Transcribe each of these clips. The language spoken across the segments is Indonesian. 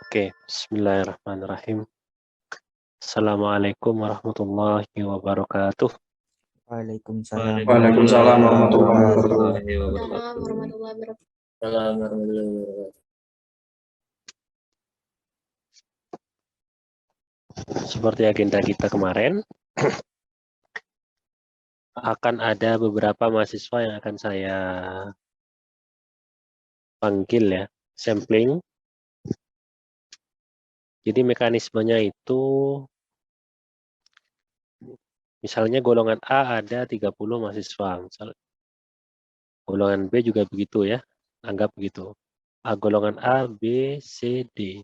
Oke, bismillahirrahmanirrahim. Assalamualaikum warahmatullahi wabarakatuh. Waalaikumsalam Waalaikumsalam warahmatullahi wabarakatuh. warahmatullahi Assalamualaikum warahmatullahi wabarakatuh. Seperti agenda kita kemarin, akan ada beberapa mahasiswa yang akan saya panggil ya, sampling. Jadi mekanismenya itu, misalnya golongan A ada 30 mahasiswa, misalnya. Golongan B juga begitu ya, anggap begitu. Golongan A, B, C, D.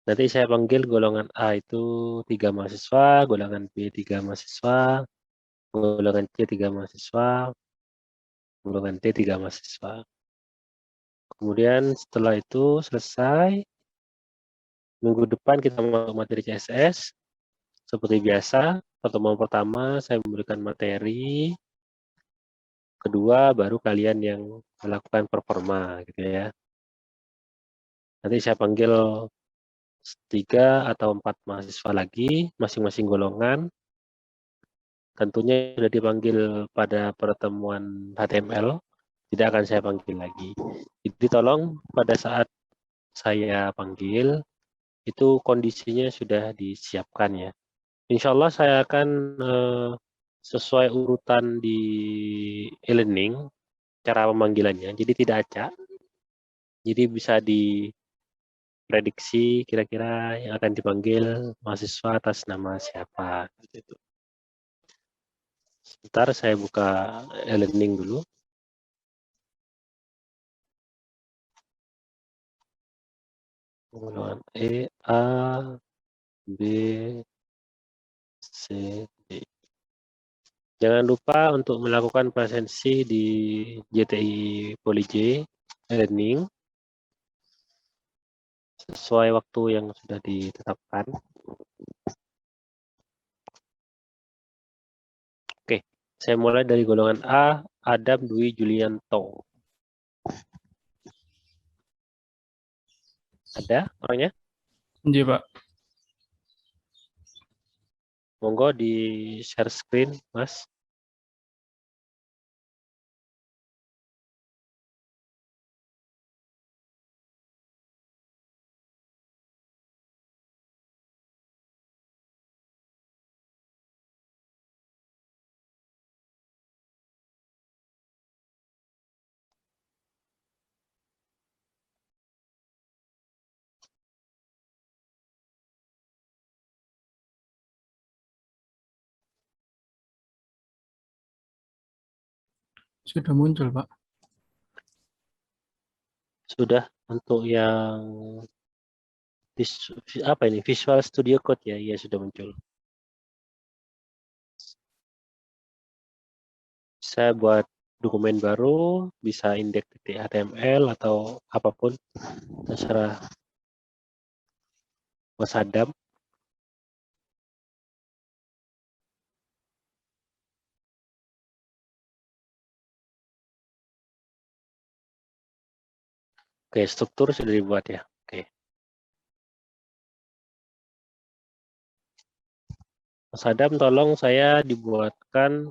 Nanti saya panggil golongan A itu 3 mahasiswa, golongan B 3 mahasiswa, golongan C 3 mahasiswa, golongan D 3 mahasiswa. Kemudian setelah itu selesai, minggu depan kita masuk materi CSS. Seperti biasa, pertemuan pertama saya memberikan materi, kedua baru kalian yang melakukan performa gitu ya. Nanti saya panggil 3 atau 4 mahasiswa lagi, masing-masing golongan. Tentunya sudah dipanggil pada pertemuan HTML, tidak akan saya panggil lagi. Jadi tolong pada saat saya panggil, itu kondisinya sudah disiapkan ya. Insya Allah saya akan sesuai urutan di e-learning, cara pemanggilannya, jadi tidak acak. Jadi bisa diprediksi kira-kira yang akan dipanggil mahasiswa atas nama siapa. Gitu. Sebentar saya buka e-learning dulu. Golongan E, A, B, C, D. Jangan lupa untuk melakukan presensi di JTI PoliJ e-learning sesuai waktu yang sudah ditetapkan. Oke, saya mulai dari golongan A, Adam Dwi Julianto. Ada orangnya? Iya, Pak. Monggo di share screen, Mas. Sudah muncul, Pak. Sudah untuk yang apa ini? Visual Studio Code ya, iya sudah muncul. Saya buat dokumen baru, bisa index.html atau apapun, terserah Mas Adam. Oke, struktur sudah dibuat ya. Oke. Mas Adam, tolong saya dibuatkan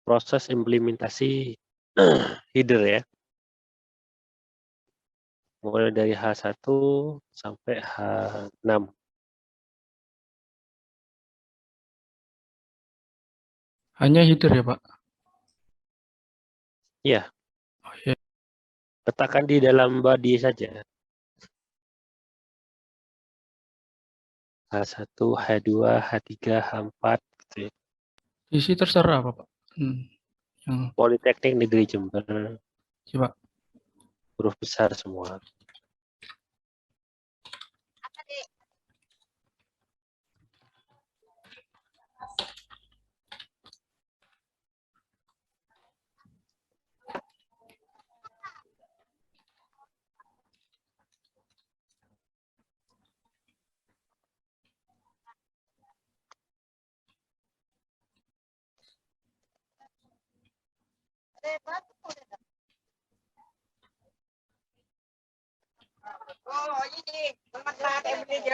proses implementasi header ya. Mulai dari H1 sampai H6. Hanya header ya, Pak? Iya. Oh, iya. Letakkan di dalam body saja. H1, H2, H3, H4. Gitu ya. Isi terserah apa, Pak? Yang Politeknik Negeri Jember. coba. Huruf besar semua.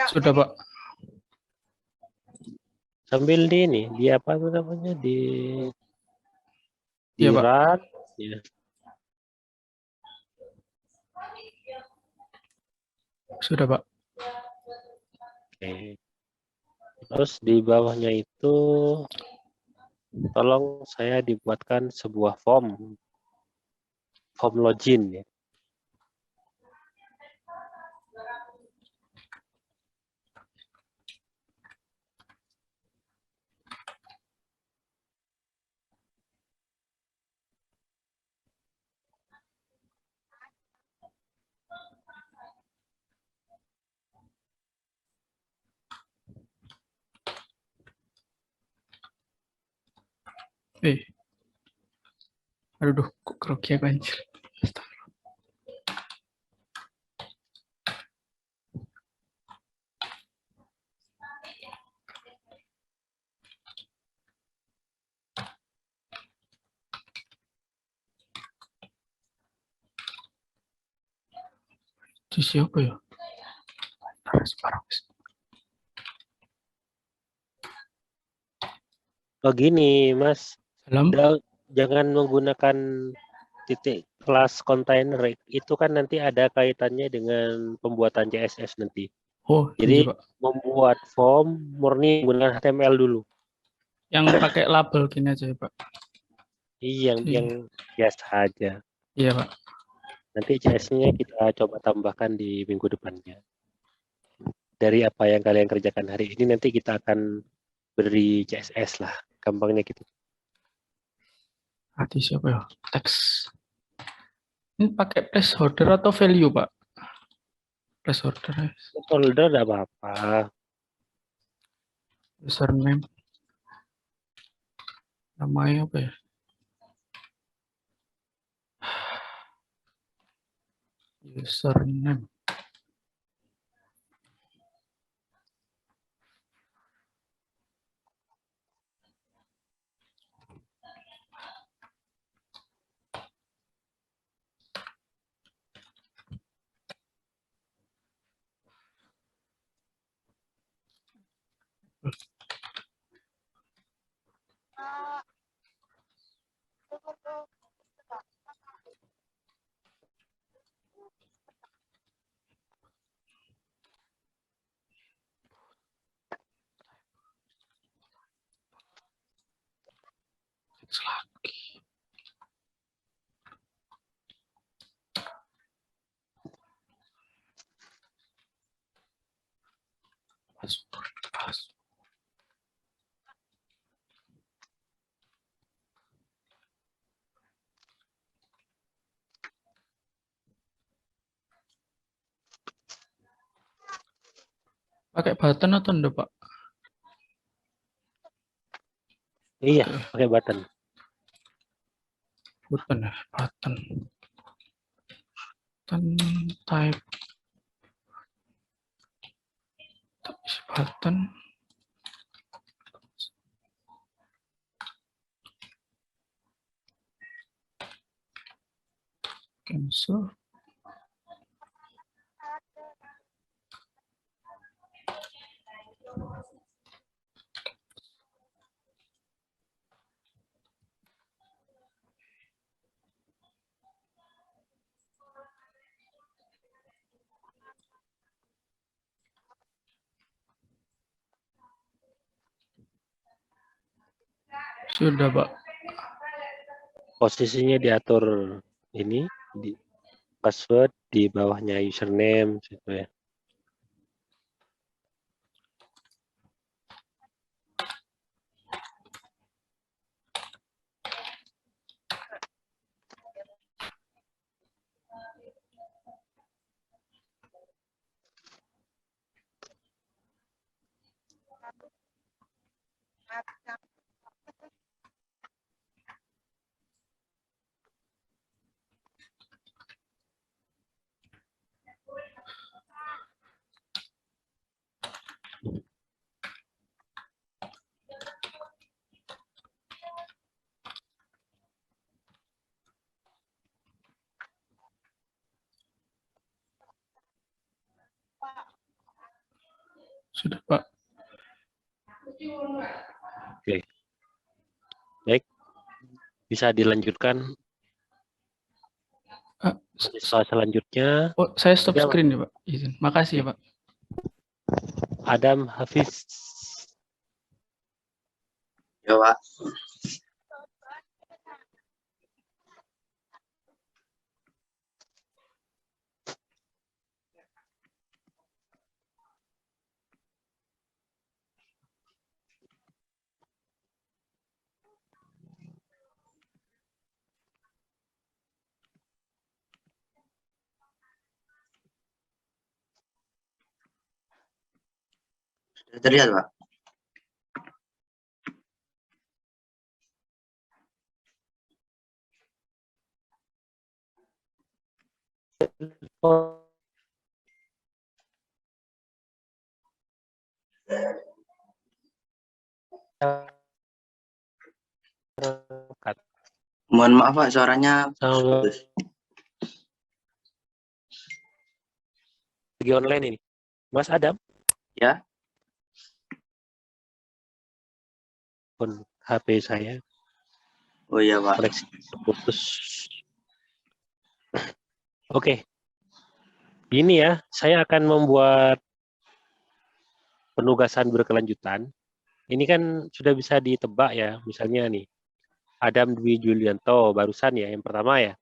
Sudah, Pak. Sambil di ini, di apa tuh namanya, di Iya, Pak. run, ya. Sudah, Pak. Oke. Terus di bawahnya itu tolong saya dibuatkan sebuah form login ya. Aduh, kok grogi aku anjir. Itu siapa ya? Oh gini, Mas. Salam. Jangan menggunakan titik kelas kontainer. Itu kan nanti ada kaitannya dengan pembuatan CSS nanti. Oh, Jadi iya, Pak. membuat form murni menggunakan HTML dulu. Yang pakai label gini aja ya, Pak. Iya, yang biasa aja. Iya, Pak. Nanti CSS-nya kita coba tambahkan di minggu depannya. Dari apa yang kalian kerjakan hari ini, nanti kita akan beri CSS lah. Gampangnya gitu. Hati siapa ya? Teks. Ini pakai placeholder atau value, Pak? Placeholder. Folder tidak apa-apa. Username. Namanya apa ya? Username. Lagi. Password. Pakai button atau enggak, Pak? Iya, pakai button. Button ya, button. Button type. Button. Cancel. Sudah, Pak. Posisinya diatur ini di password di bawahnya username gitu ya. Sudah, Pak. Oke. Baik. Bisa dilanjutkan siswa selanjutnya. Oh, saya stop Ya, screen ya, Pak. Izin. Makasih ya, Pak. Adam Hafiz. Ya, Pak. Sudah terlihat, Pak. Mohon maaf, Pak, suaranya putus. Lagi online ini. Mas Adam. Ya. Pun HP saya Oh iya, Pak. koneksi terputus. Oke. Ini ya, saya akan membuat penugasan berkelanjutan. Ini kan sudah bisa ditebak ya, misalnya nih. Adam Dwi Julianto barusan ya, yang pertama ya.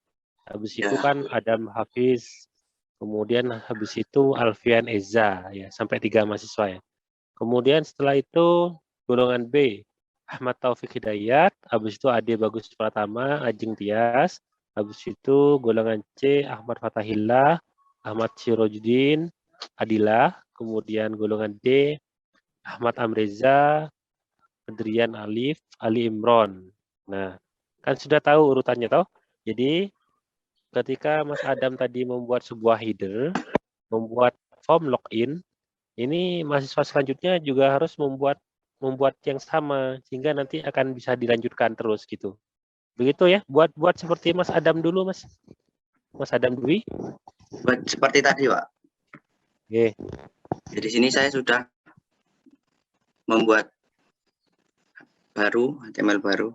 Habis Ya. itu kan Adam Hafiz, kemudian habis itu Alfian Eza ya, sampai 3 mahasiswa ya. Kemudian setelah itu golongan B, Ahmad Taufik Hidayat, habis itu Ade Bagus Pratama, Ajeng Tias, habis itu golongan C, Ahmad Fatahillah, Ahmad Sirojudin, Adilah, kemudian golongan D, Ahmad Amreza, Adrian Alif, Ali Imron. Nah, kan sudah tahu urutannya toh? Jadi ketika Mas Adam tadi membuat sebuah header, membuat form login, ini mahasiswa selanjutnya juga harus membuat yang sama sehingga nanti akan bisa dilanjutkan terus gitu. Begitu ya, buat seperti Mas Adam dulu, Mas. Mas Adam Dwi. Buat seperti tadi, Pak. Oke. Di sini saya sudah membuat baru, HTML baru.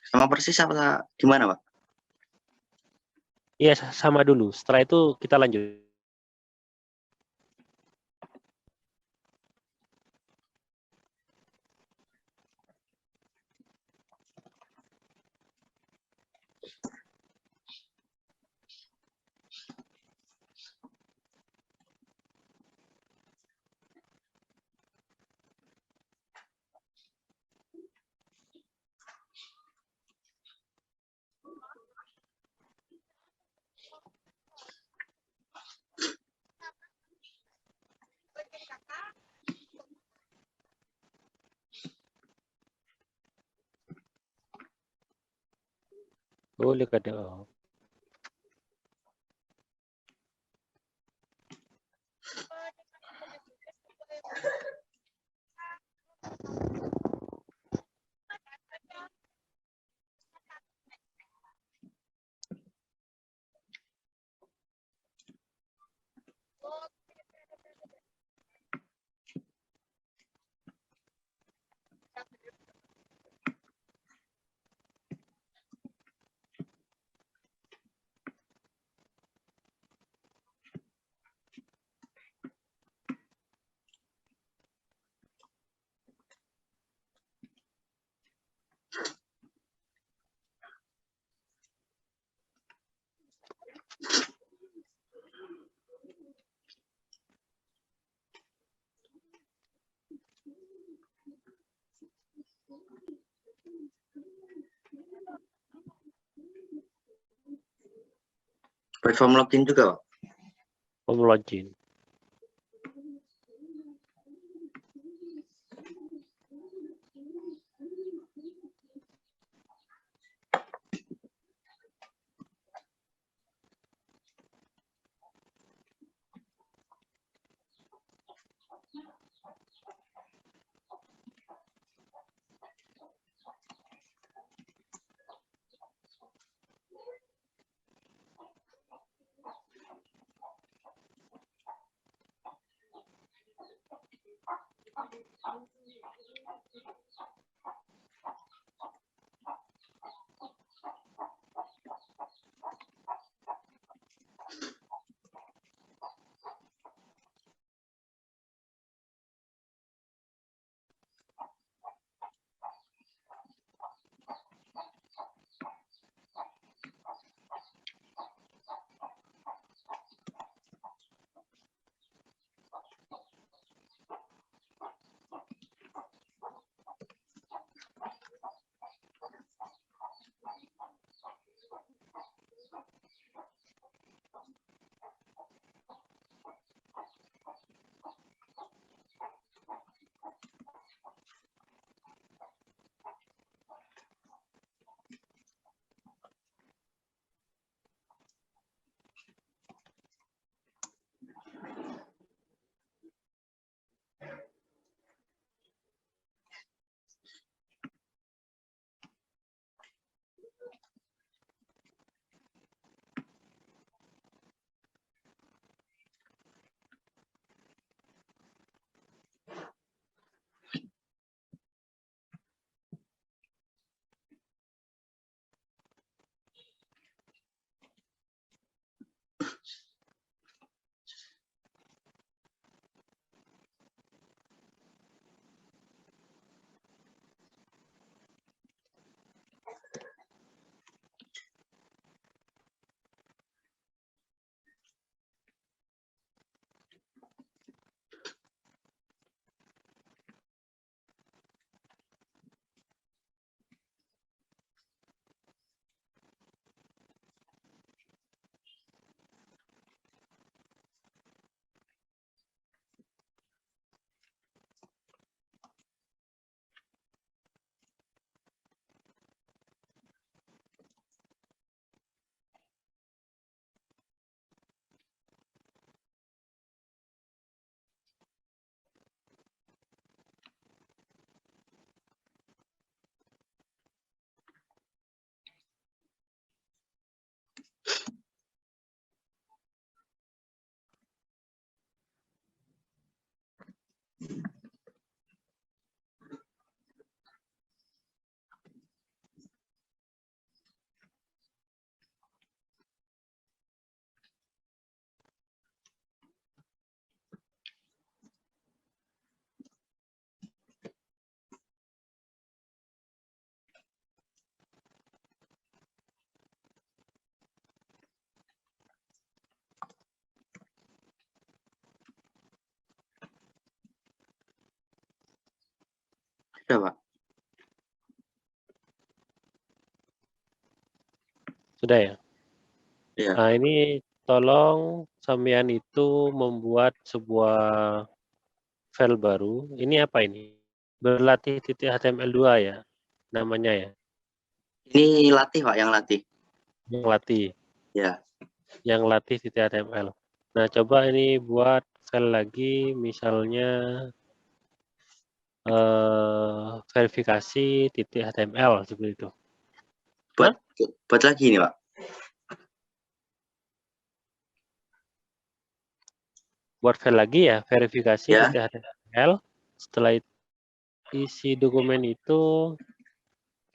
Sama persis apa gimana, Pak? Iya, sama dulu. Setelah itu kita lanjut. Boleh kada. Platform login juga, Pak. Form login. Sudah, Pak. Sudah ya? Iya. Nah, ini tolong sampean itu membuat sebuah file baru. Ini apa ini? Berlatih.html2 ya namanya ya. Ini latih, Pak, yang latih. Yang latih. Ya. Yang latih.html. Nah, coba ini buat file lagi misalnya verifikasi.html seperti itu. Buat lagi ini, Pak. Buat file lagi ya, verifikasi.html. Setelah itu isi dokumen itu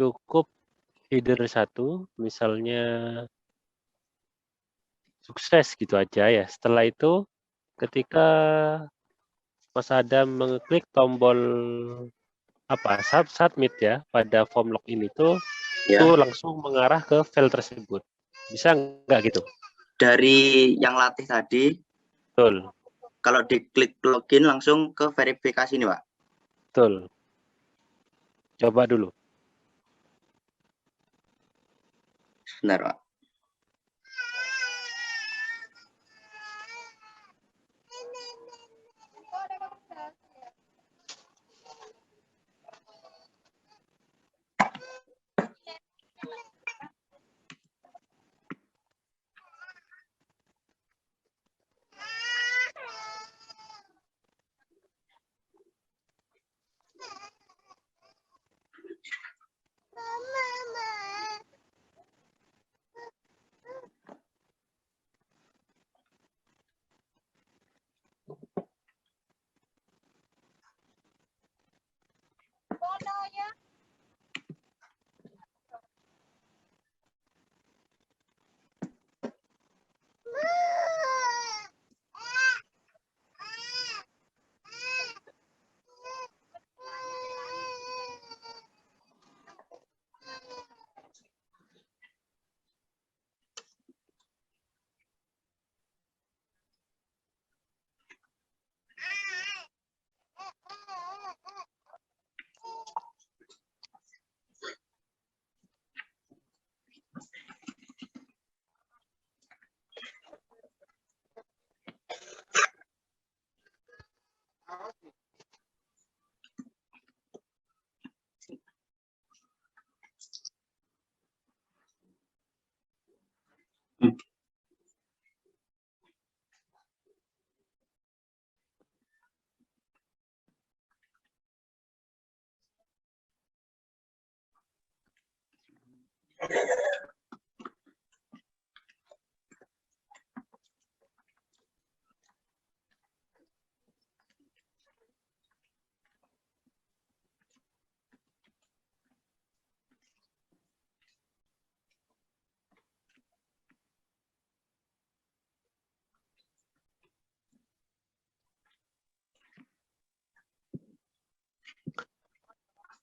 cukup header 1, misalnya sukses gitu aja ya. Setelah itu ketika Mas Adam mengklik tombol submit ya pada form login itu langsung mengarah ke file tersebut. Bisa nggak gitu? Dari yang latih tadi, Betul. kalau diklik login langsung ke verifikasi ini, Pak. Betul. Coba dulu. Benar, Pak.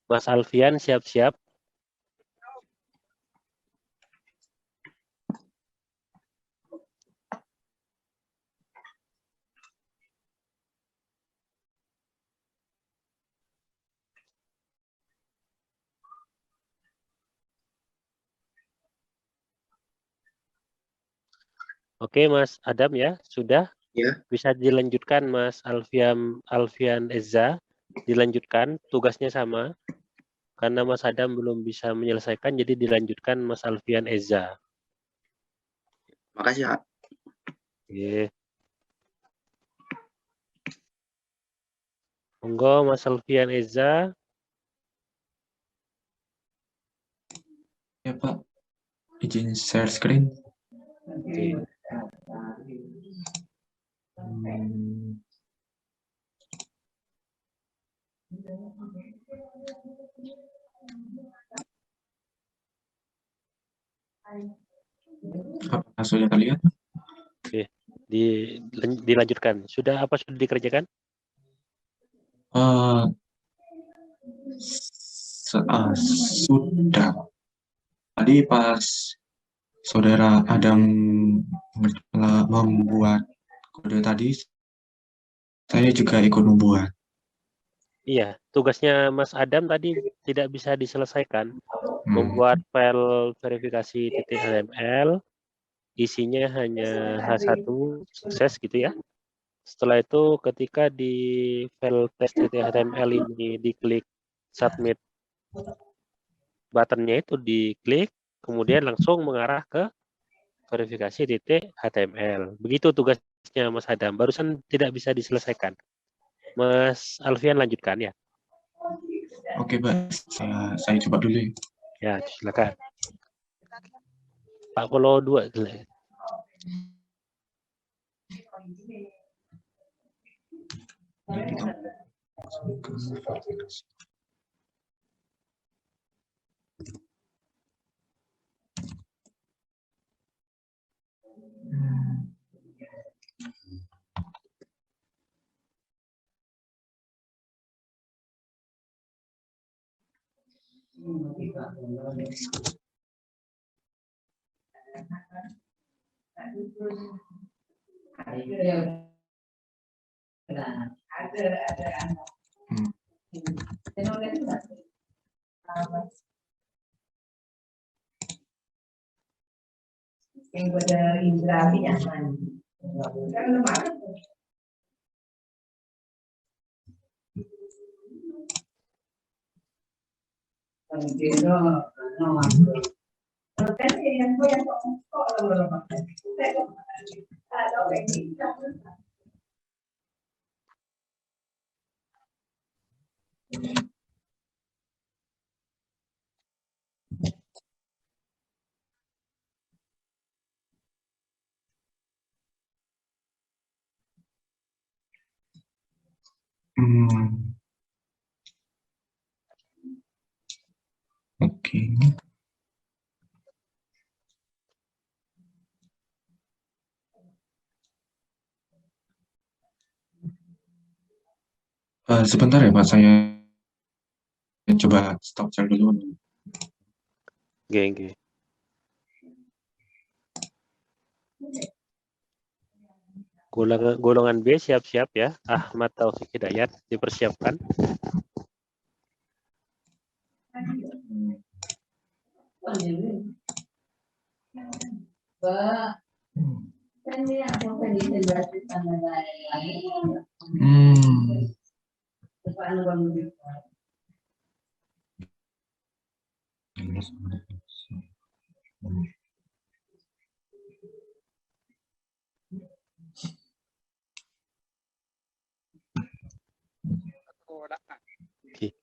Mas Alfian siap-siap. Oke, Mas Adam ya, sudah? Ya. Bisa dilanjutkan Mas Alfian Eza, dilanjutkan tugasnya sama. Karena Mas Adam belum bisa menyelesaikan, jadi dilanjutkan Mas Alfian Eza. Makasih, Kak. Oke. Monggo Mas Alfian Eza. Ya Pak, izin share screen. Oke. Hmm, Apakah sudah terlihat? Dilanjutkan. Sudah apa sudah dikerjakan? Eh, Sudah. Tadi pas saudara Adam membuat kode tadi, saya juga ikut membuat. Iya, tugasnya Mas Adam tadi tidak bisa diselesaikan. Hmm, Membuat file verifikasi .html, isinya hanya H1 sukses gitu ya. Setelah itu ketika di file test.html ini diklik submit, buttonnya itu diklik, kemudian langsung mengarah ke verifikasi .html. Begitu tugasnya Mas Adam, barusan tidak bisa diselesaikan. Mas Alfian lanjutkan ya. Oke, Pak. Saya coba dulu. Ya, silakan. Pak Polo 2. Oke. Sebentar ya Pak, saya coba stop share dulu. Oke. Golongan B siap-siap ya. Ahmad Taufik Hidayat dipersiapkan. Oke.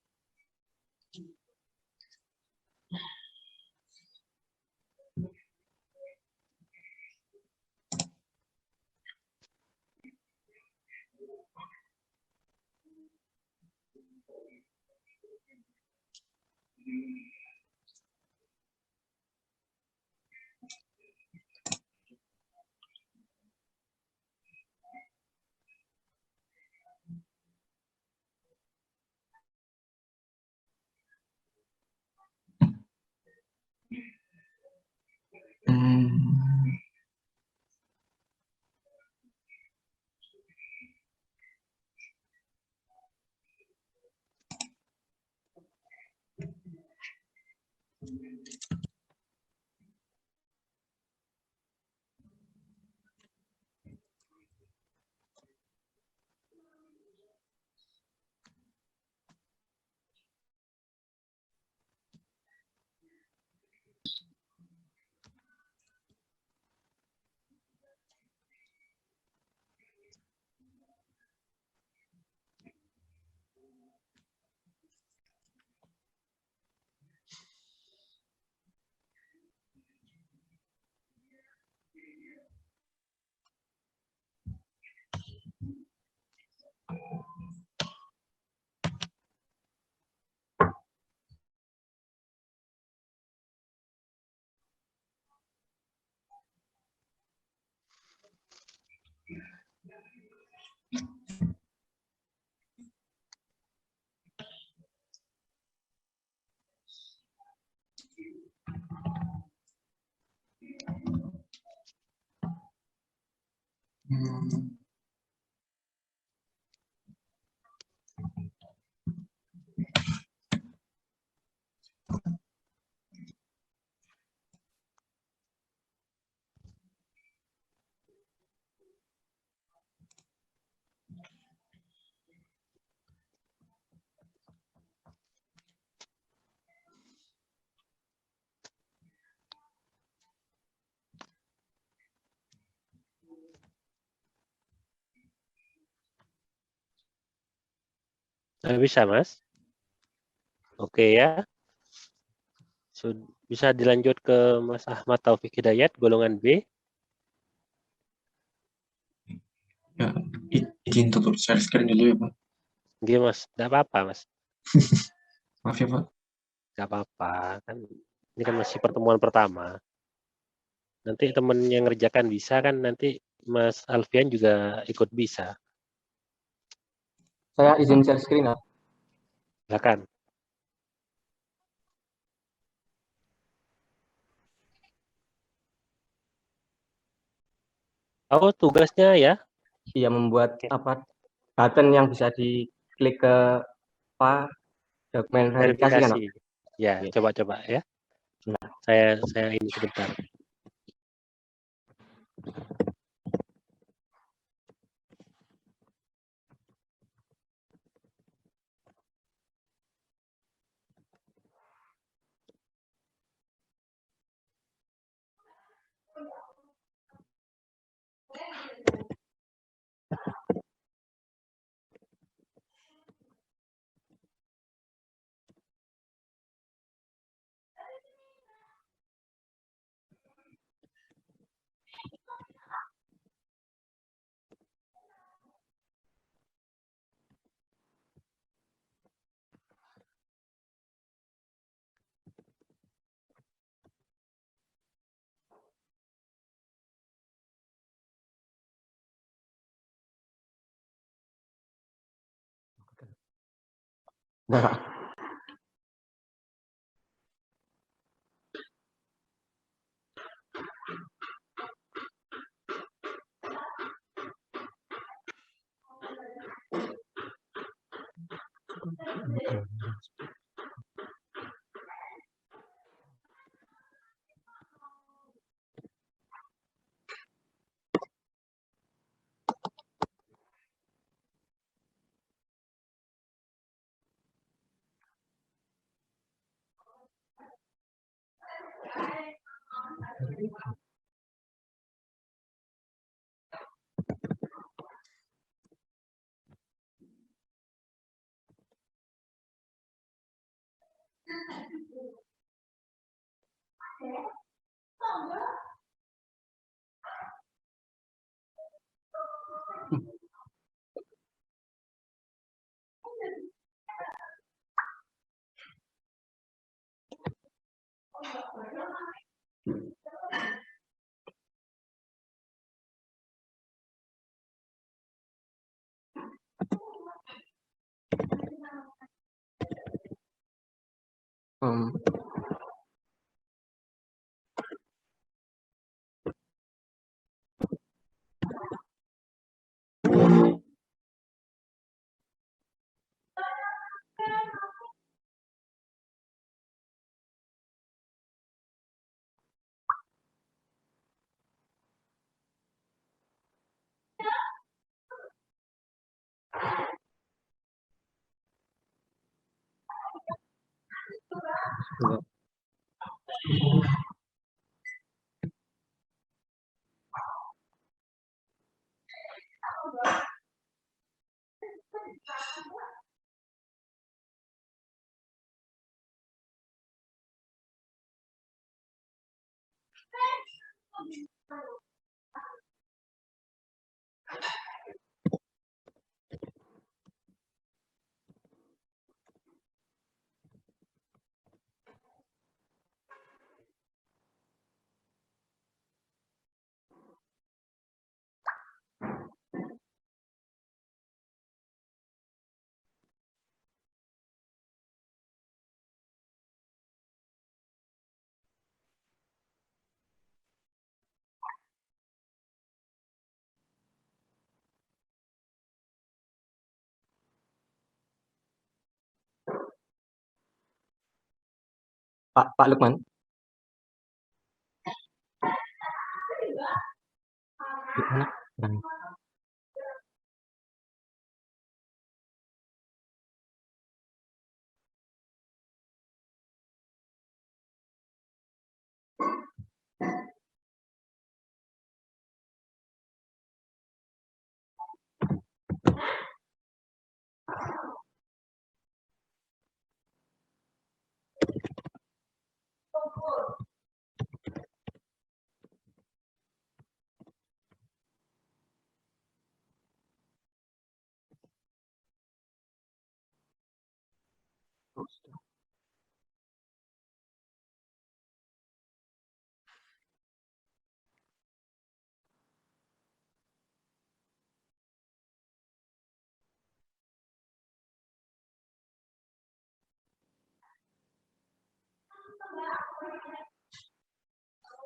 Bisa, Mas? Oke ya. Bisa dilanjut ke Mas Ahmad Taufik Hidayat, golongan B. Ya, izin tutup share screen dulu ya, Pak. Gimana, Mas? Tidak apa-apa, Mas. Maaf ya, Pak. Tidak apa-apa. Kan ini kan masih pertemuan pertama. Nanti teman yang ngerjakan bisa kan, nanti Mas Alfian juga ikut bisa. Saya izin share screen ya. Silakan. Oh, tugasnya ya? Iya, membuat apa button yang bisa diklik ke apa dokumen verifikasi kan, Pak? Verifikasi. Ya, Oke. coba-coba ya. Nah. Saya ini sebentar. Nah, Hmm. Ya. Pak Lukman. Gimana? Kurang.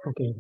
Oke.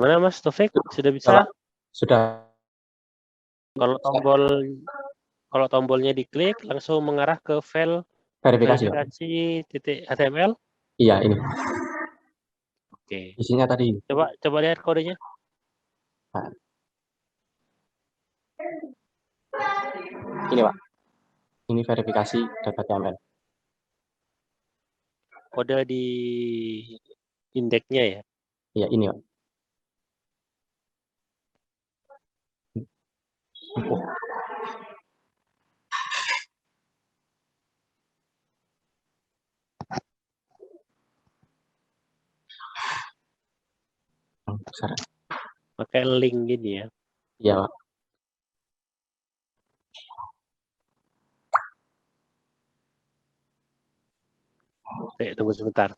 Mana Mas Taufik? Sudah bisa? Pak. Sudah. Kalau tombolnya diklik langsung mengarah ke file Verifikasi, Pak. verifikasi.html. Iya, ini. Oke. Isinya tadi. Coba lihat kodenya. Ini, Pak. Ini verifikasi .html. Kode di indeksnya ya. Iya, ini, Pak. Besar. Pakai link gini ya. Iya, Pak. Oke, tunggu sebentar.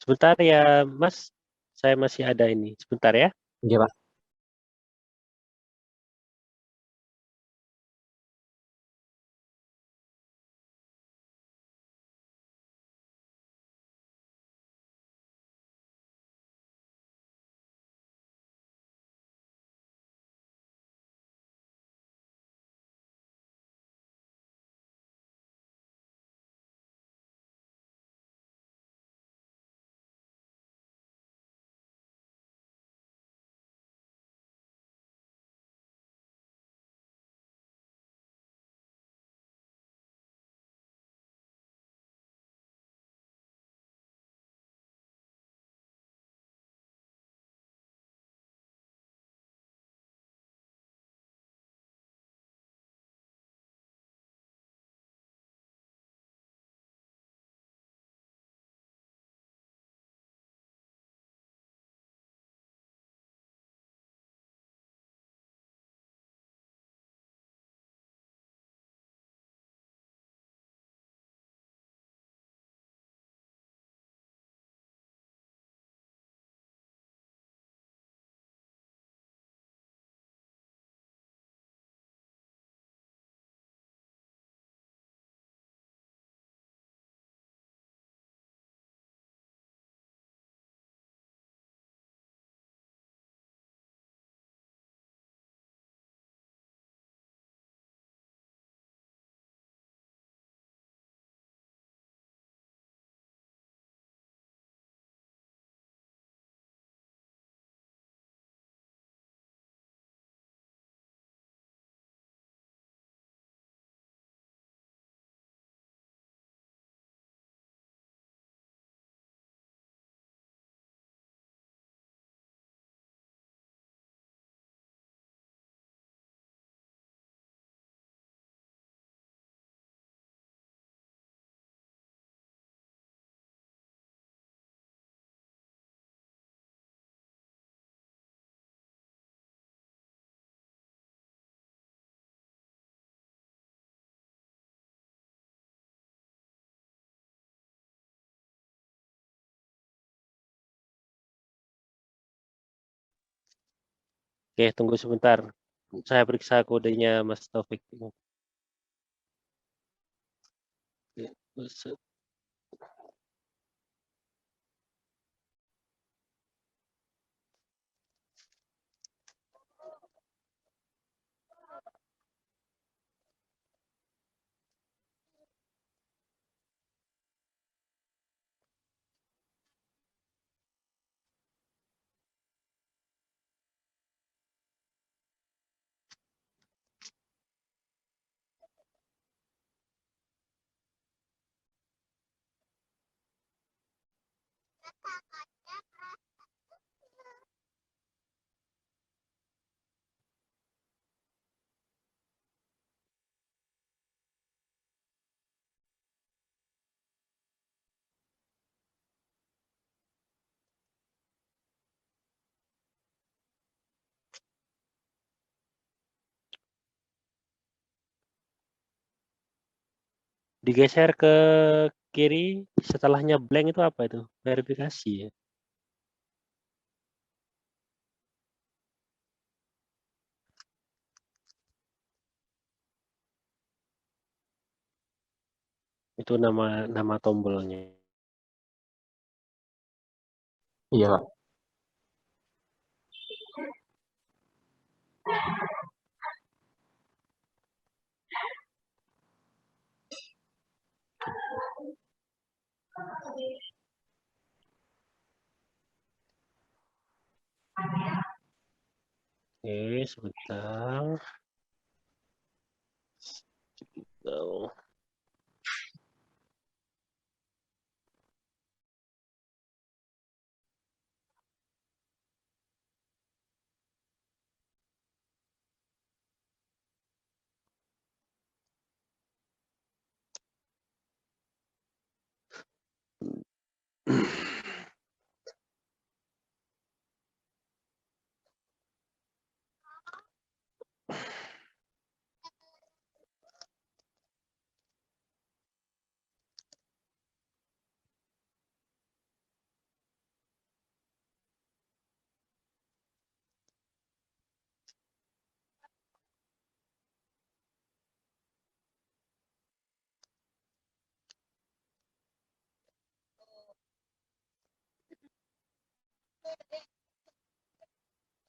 Sebentar ya, Mas. Saya masih ada ini. Sebentar ya. Iya, Pak. Oke, tunggu sebentar. Saya periksa kodenya Mas Taufik. Digeser ke kiri, setelahnya blank itu apa itu? Verifikasi ya. Itu nama tombolnya. Iya, Pak. Oke, sebentar. Tuh.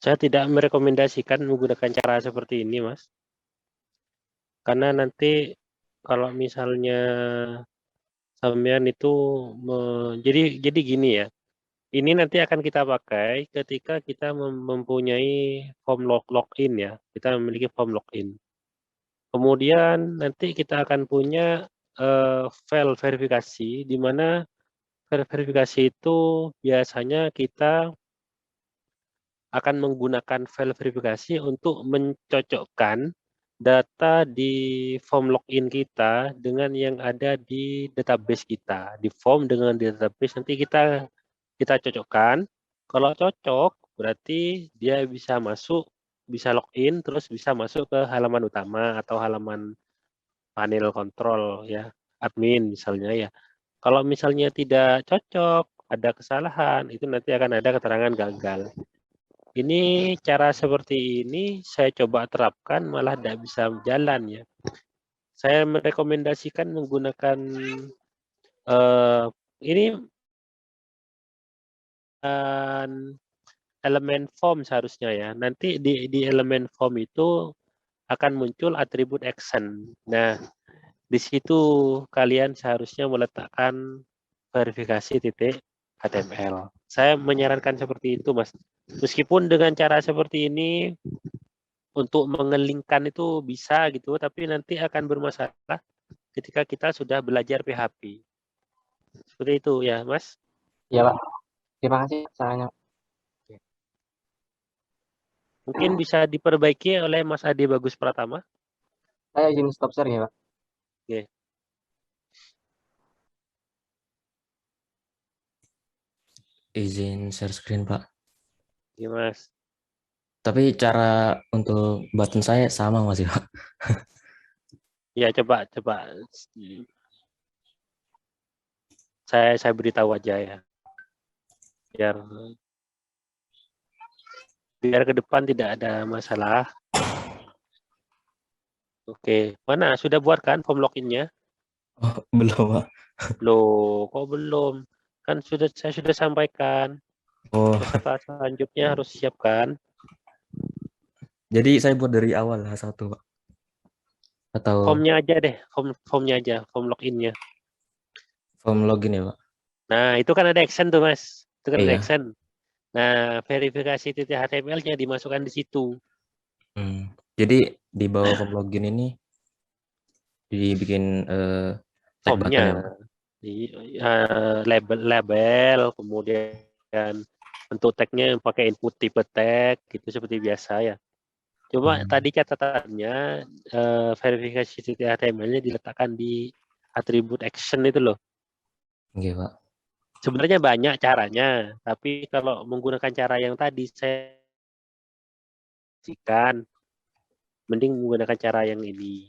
Saya tidak merekomendasikan menggunakan cara seperti ini, Mas. Karena nanti kalau misalnya sampean itu jadi gini ya. Ini nanti akan kita pakai ketika kita mempunyai form login ya. Kita memiliki form login. Kemudian nanti kita akan punya file verifikasi di mana file verifikasi itu biasanya kita akan menggunakan file verifikasi untuk mencocokkan data di form login kita dengan yang ada di database kita. Di form dengan database nanti kita cocokkan. Kalau cocok berarti dia bisa masuk, bisa login, terus bisa masuk ke halaman utama atau halaman panel kontrol ya, admin misalnya ya. Kalau misalnya tidak cocok, ada kesalahan, itu nanti akan ada keterangan gagal. Ini cara seperti ini saya coba terapkan malah tidak bisa jalan ya. Saya merekomendasikan menggunakan ini elemen form seharusnya ya. Nanti di elemen form itu akan muncul atribut action. Nah, di situ kalian seharusnya meletakkan verifikasi titik HTML. Saya menyarankan seperti itu, Mas. Meskipun dengan cara seperti ini untuk mengelingkan itu bisa gitu, tapi nanti akan bermasalah ketika kita sudah belajar PHP. Seperti itu ya, Mas. Iya, Pak. Terima kasih sarannya. Mungkin bisa diperbaiki oleh Mas Adi Bagus Pratama. Saya izin stop share ya, Pak. Oke. Izin share screen, Pak. Oke, Mas. Tapi cara untuk button saya sama masih, Pak. Ya, coba. Saya beritahu aja ya. Biar biar ke depan tidak ada masalah. Oke, mana sudah buat kan form login-nya? Oh, belum, Pak. Loh, kok belum? Kan saya sudah sampaikan. Oh, Peserta selanjutnya harus siapkan. jadi saya buat dari awal H1, Pak. Atau Formnya aja deh, formnya aja, form login-nya. form login ya, Pak? Nah, itu kan ada action tuh, Mas. Itu kan ada Iya. action. Nah, verifikasi titik HTML-nya dimasukkan di situ. Jadi di bawah form login ini dibikin tag button ya, Pak? Label, kemudian bentuk tagnya pakai input tipe tag, gitu seperti biasa ya. Cuma tadi catatannya verifikasi titik HTML-nya diletakkan di atribut action itu loh. Oke, Pak. Sebenarnya banyak caranya, tapi kalau menggunakan cara yang tadi saya kan mending menggunakan cara yang ini.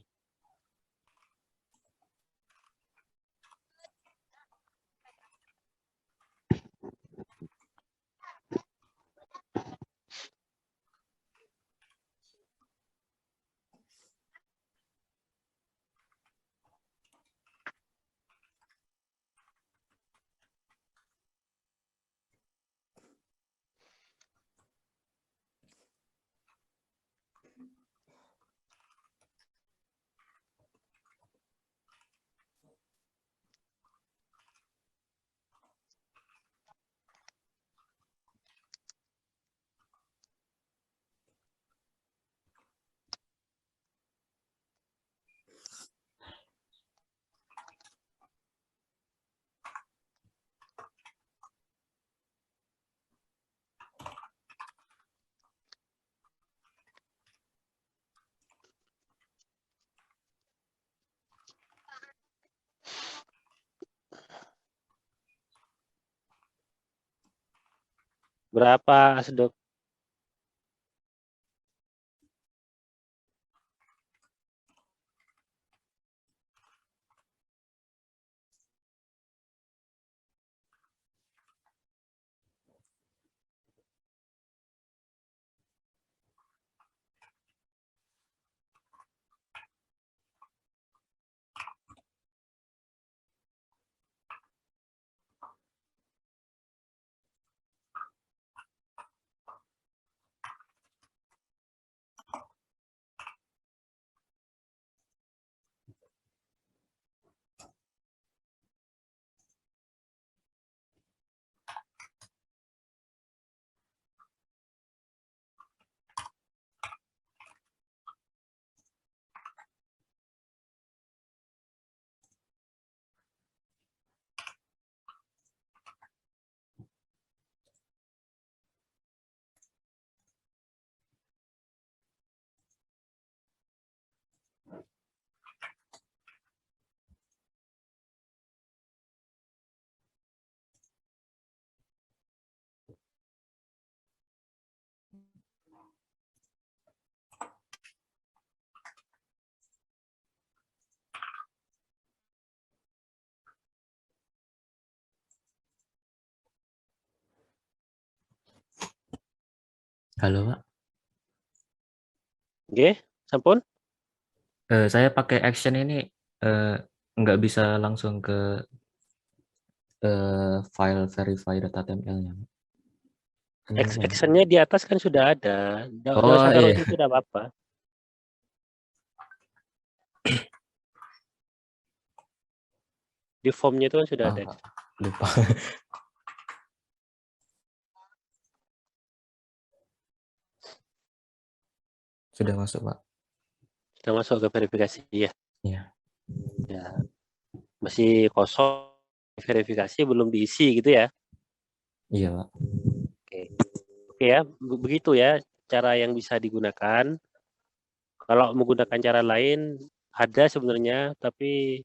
Berapa, Asdok? Halo, Pak. Oke, sampun? Saya pakai action ini nggak bisa langsung ke file verify.html-nya. Action-nya di atas kan sudah ada. Nggak Oh, usah taruh iya. situ, tidak apa-apa. Di formnya itu kan sudah ada. Pak. Lupa. Sudah masuk, Pak. Sudah masuk ke verifikasi ya. Iya. Ya. Masih kosong, verifikasi belum diisi gitu ya. Iya, Pak. Oke ya, begitu ya cara yang bisa digunakan. Kalau menggunakan cara lain ada sebenarnya, tapi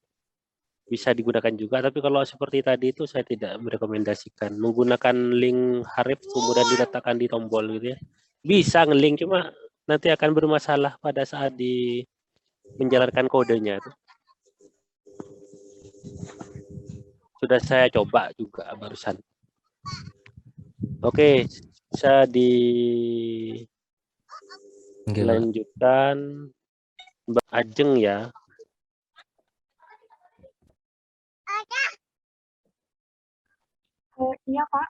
bisa digunakan juga. Tapi kalau seperti tadi itu saya tidak merekomendasikan menggunakan link Href kemudian diletakkan di tombol gitu ya. Bisa ngelink, cuma nanti akan bermasalah pada saat di menjalankan kodenya. Sudah saya coba juga barusan. Oke, Bisa Oke, Pak. dilanjutkan Mbak Ajeng ya. Iya, Pak.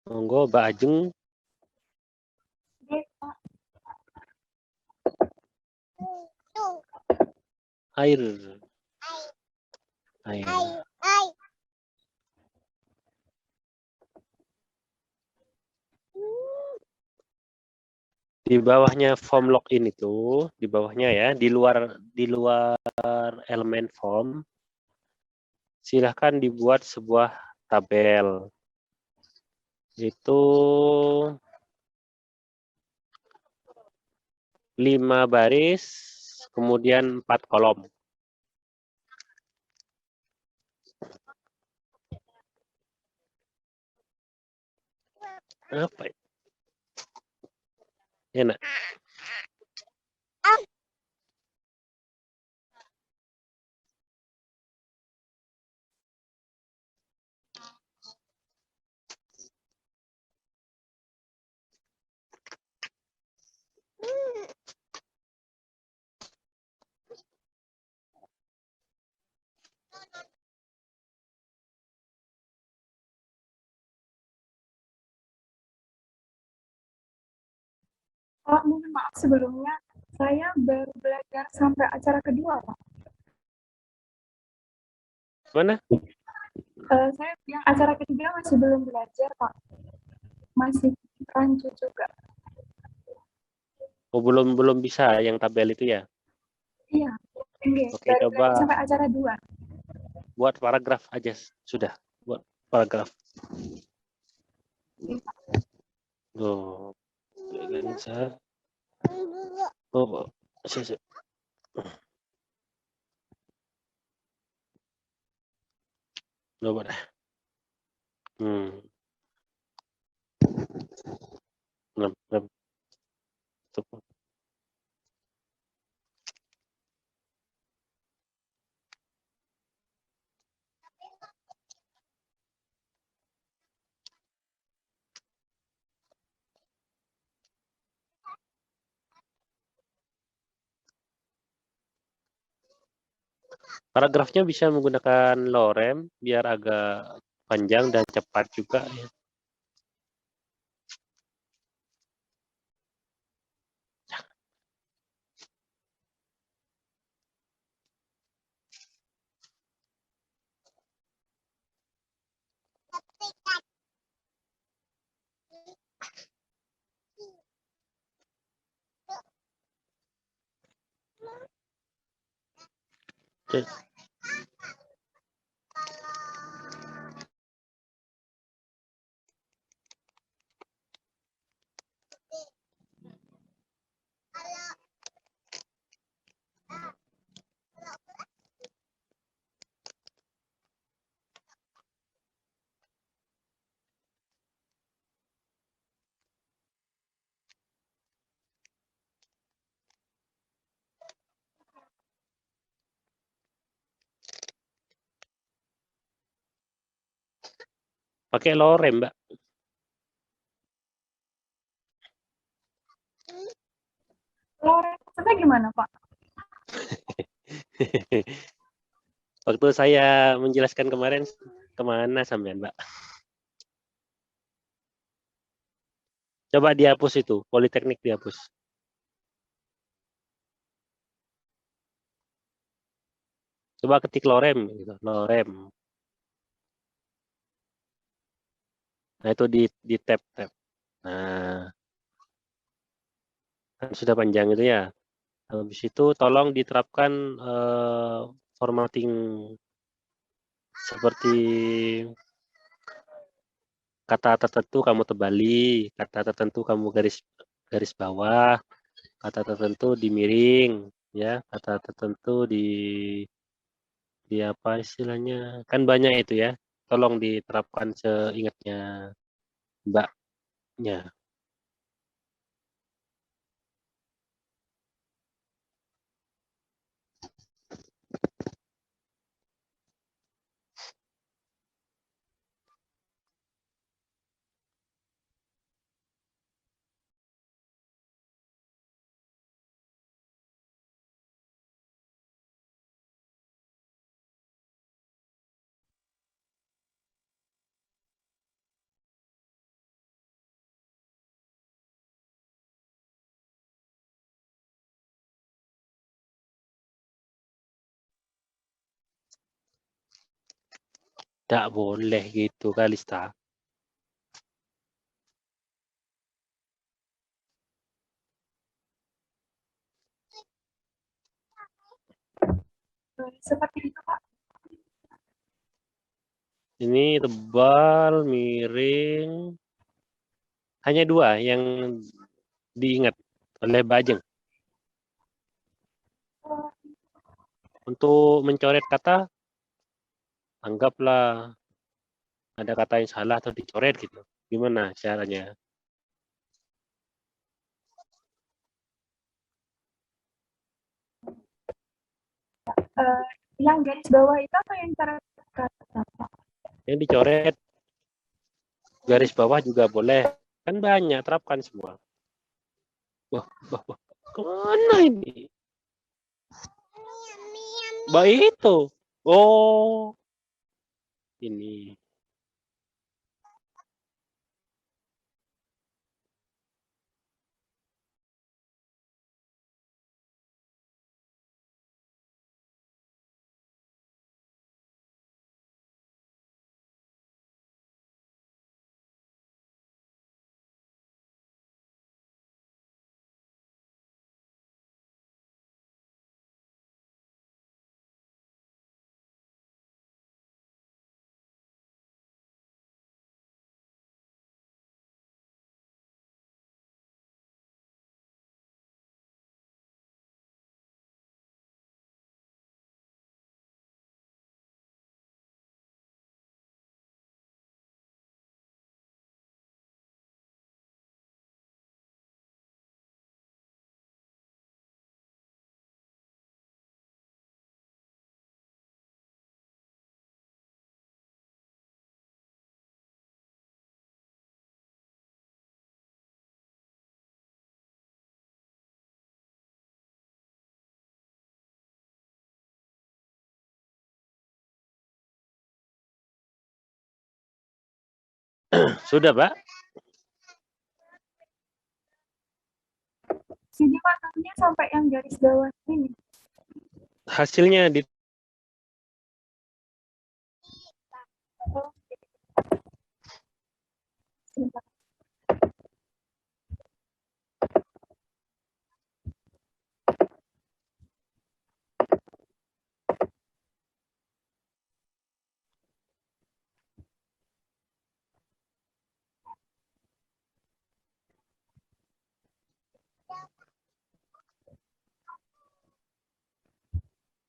Monggo Mbak Ajeng. Iya, Pak. Air. Air. Di bawahnya form login itu, di bawahnya ya, di luar elemen form, silahkan dibuat sebuah tabel. Itu 5 baris, kemudian 4 kolom. Apa ya? Enak. Pak, mohon maaf sebelumnya, saya baru belajar sampai acara kedua, Pak. Mana? Saya yang acara ketiga masih belum belajar, Pak. Masih rancu juga. Oh, belum bisa yang tabel itu ya. Iya, enggak. Oke, Baru coba belajar sampai acara 2. buat paragraf aja sudah. Buat paragraf. Oh, saya. Oh, saya. Coba dah. Paragrafnya bisa menggunakan lorem biar agak panjang dan cepat juga ya. Oke. Pakai lorem, Mbak. Lorem maksudnya gimana, Pak? Waktu saya menjelaskan kemarin, kemana sampean, Mbak? Coba dihapus itu, Politeknik dihapus. Coba ketik lorem, gitu. Lorem. Nah itu di tab. Nah, kan sudah panjang itu ya. Habis itu tolong diterapkan formatting seperti kata tertentu kamu tebali, kata tertentu kamu garis bawah, kata tertentu dimiring, ya, kata tertentu di apa istilahnya, kan banyak itu ya. Tolong diterapkan seingatnya Mbaknya. Tidak boleh gitu, Kalista. Seperti itu, Pak. Ini tebal, miring. Hanya dua yang diingat oleh Bajeng. Untuk mencoret kata, anggaplah ada kata yang salah atau dicoret gitu. Gimana caranya? Yang garis bawah itu apa yang kata, Pak? Yang dicoret, garis bawah juga boleh. Kan banyak, terapkan semua. Wah, kemana ini? Baik itu. Oh, ini. Sudah, Pak? Jadi maknanya sampai yang garis bawah ini. Hasilnya di Oh, sebentar.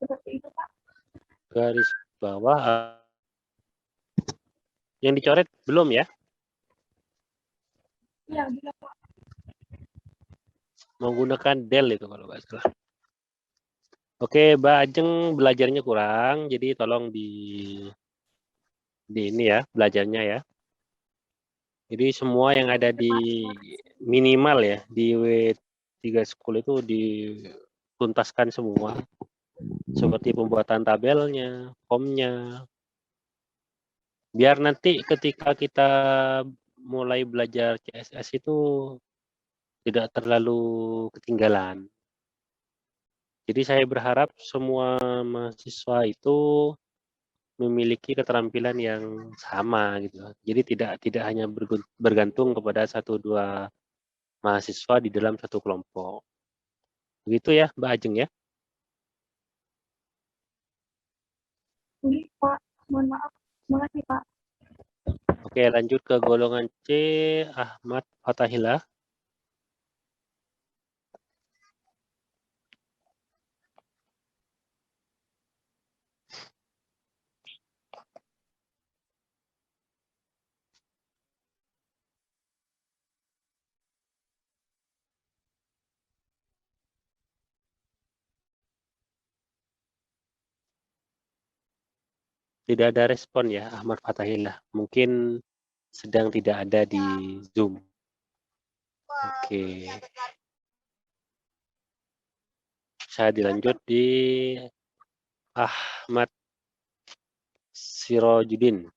Seperti itu, Pak. garis bawah. Yang dicoret belum ya? Iya, bila, Pak. Menggunakan del itu kalau nggak salah. Oke, Mbak Ajeng belajarnya kurang, jadi tolong di ini ya, belajarnya ya. Jadi semua yang ada di minimal ya, di W3 School itu dituntaskan semua. Seperti pembuatan tabelnya, formnya. Biar nanti ketika kita mulai belajar CSS itu tidak terlalu ketinggalan. Jadi saya berharap semua mahasiswa itu memiliki keterampilan yang sama gitu. Jadi tidak hanya bergantung kepada 1-2 mahasiswa di dalam satu kelompok. Begitu ya, Mbak Ajeng ya. Ini, Pak. Mohon maaf. Makasih, Pak. Oke, lanjut ke golongan C, Ahmad Fatahillah. Tidak ada respon ya, Ahmad Fatahillah. Mungkin sedang tidak ada di Zoom. Oke. Saya dilanjut di Ahmad Sirojudin.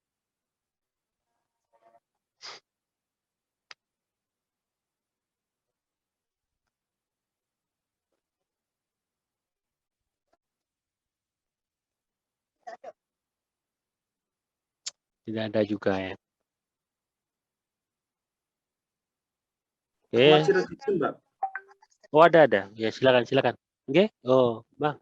Tidak ada juga ya. Oke. Oh, ada. Ya, silakan. Oke. Oh, Bang.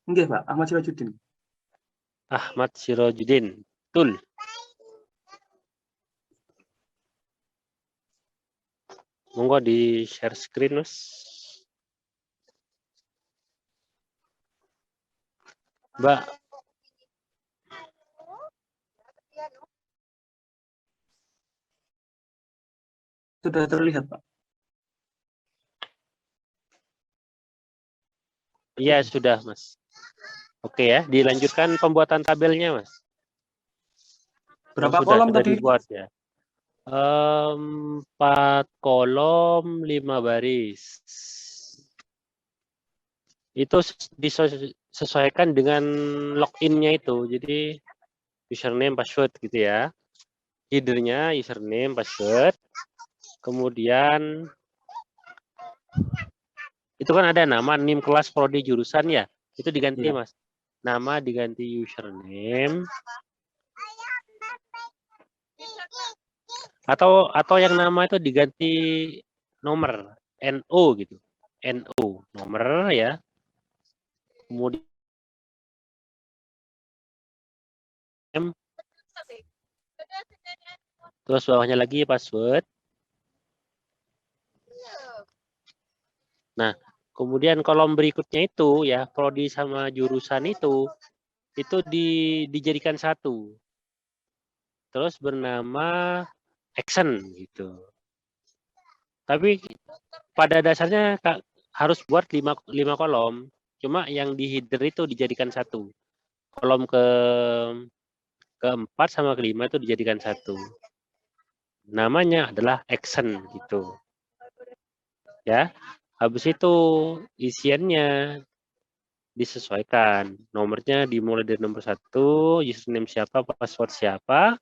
Enggak, Pak. Ahmad Sirojudin. Ahmad Sirojudin. Betul. Monggo di share screen, Mas. Mbak. Sudah terlihat, Pak. Iya, sudah, Mas. Oke ya, dilanjutkan pembuatan tabelnya, Mas. Berapa Sudah kolom tadi? dibuat ya. 4 kolom, 5 baris. Itu disesuaikan dengan login-nya itu. Jadi username, password gitu ya. Header-nya username, password. Kemudian itu kan ada nama, NIM, kelas, prodi, jurusan ya. Itu diganti, Iya. Mas. Nama diganti username. Atau yang nama itu diganti nomor NO gitu. NO nomor ya. Kemudian terus bawahnya lagi password. Nah, kemudian kolom berikutnya itu ya, prodi sama jurusan itu dijadikan satu. Terus bernama action gitu. Tapi pada dasarnya harus buat 5 kolom. Cuma yang di header itu dijadikan satu. Kolom keempat sama kelima itu dijadikan satu. Namanya adalah action gitu. Ya. Habis itu isiannya disesuaikan. Nomornya dimulai dari nomor 1, username siapa, password siapa.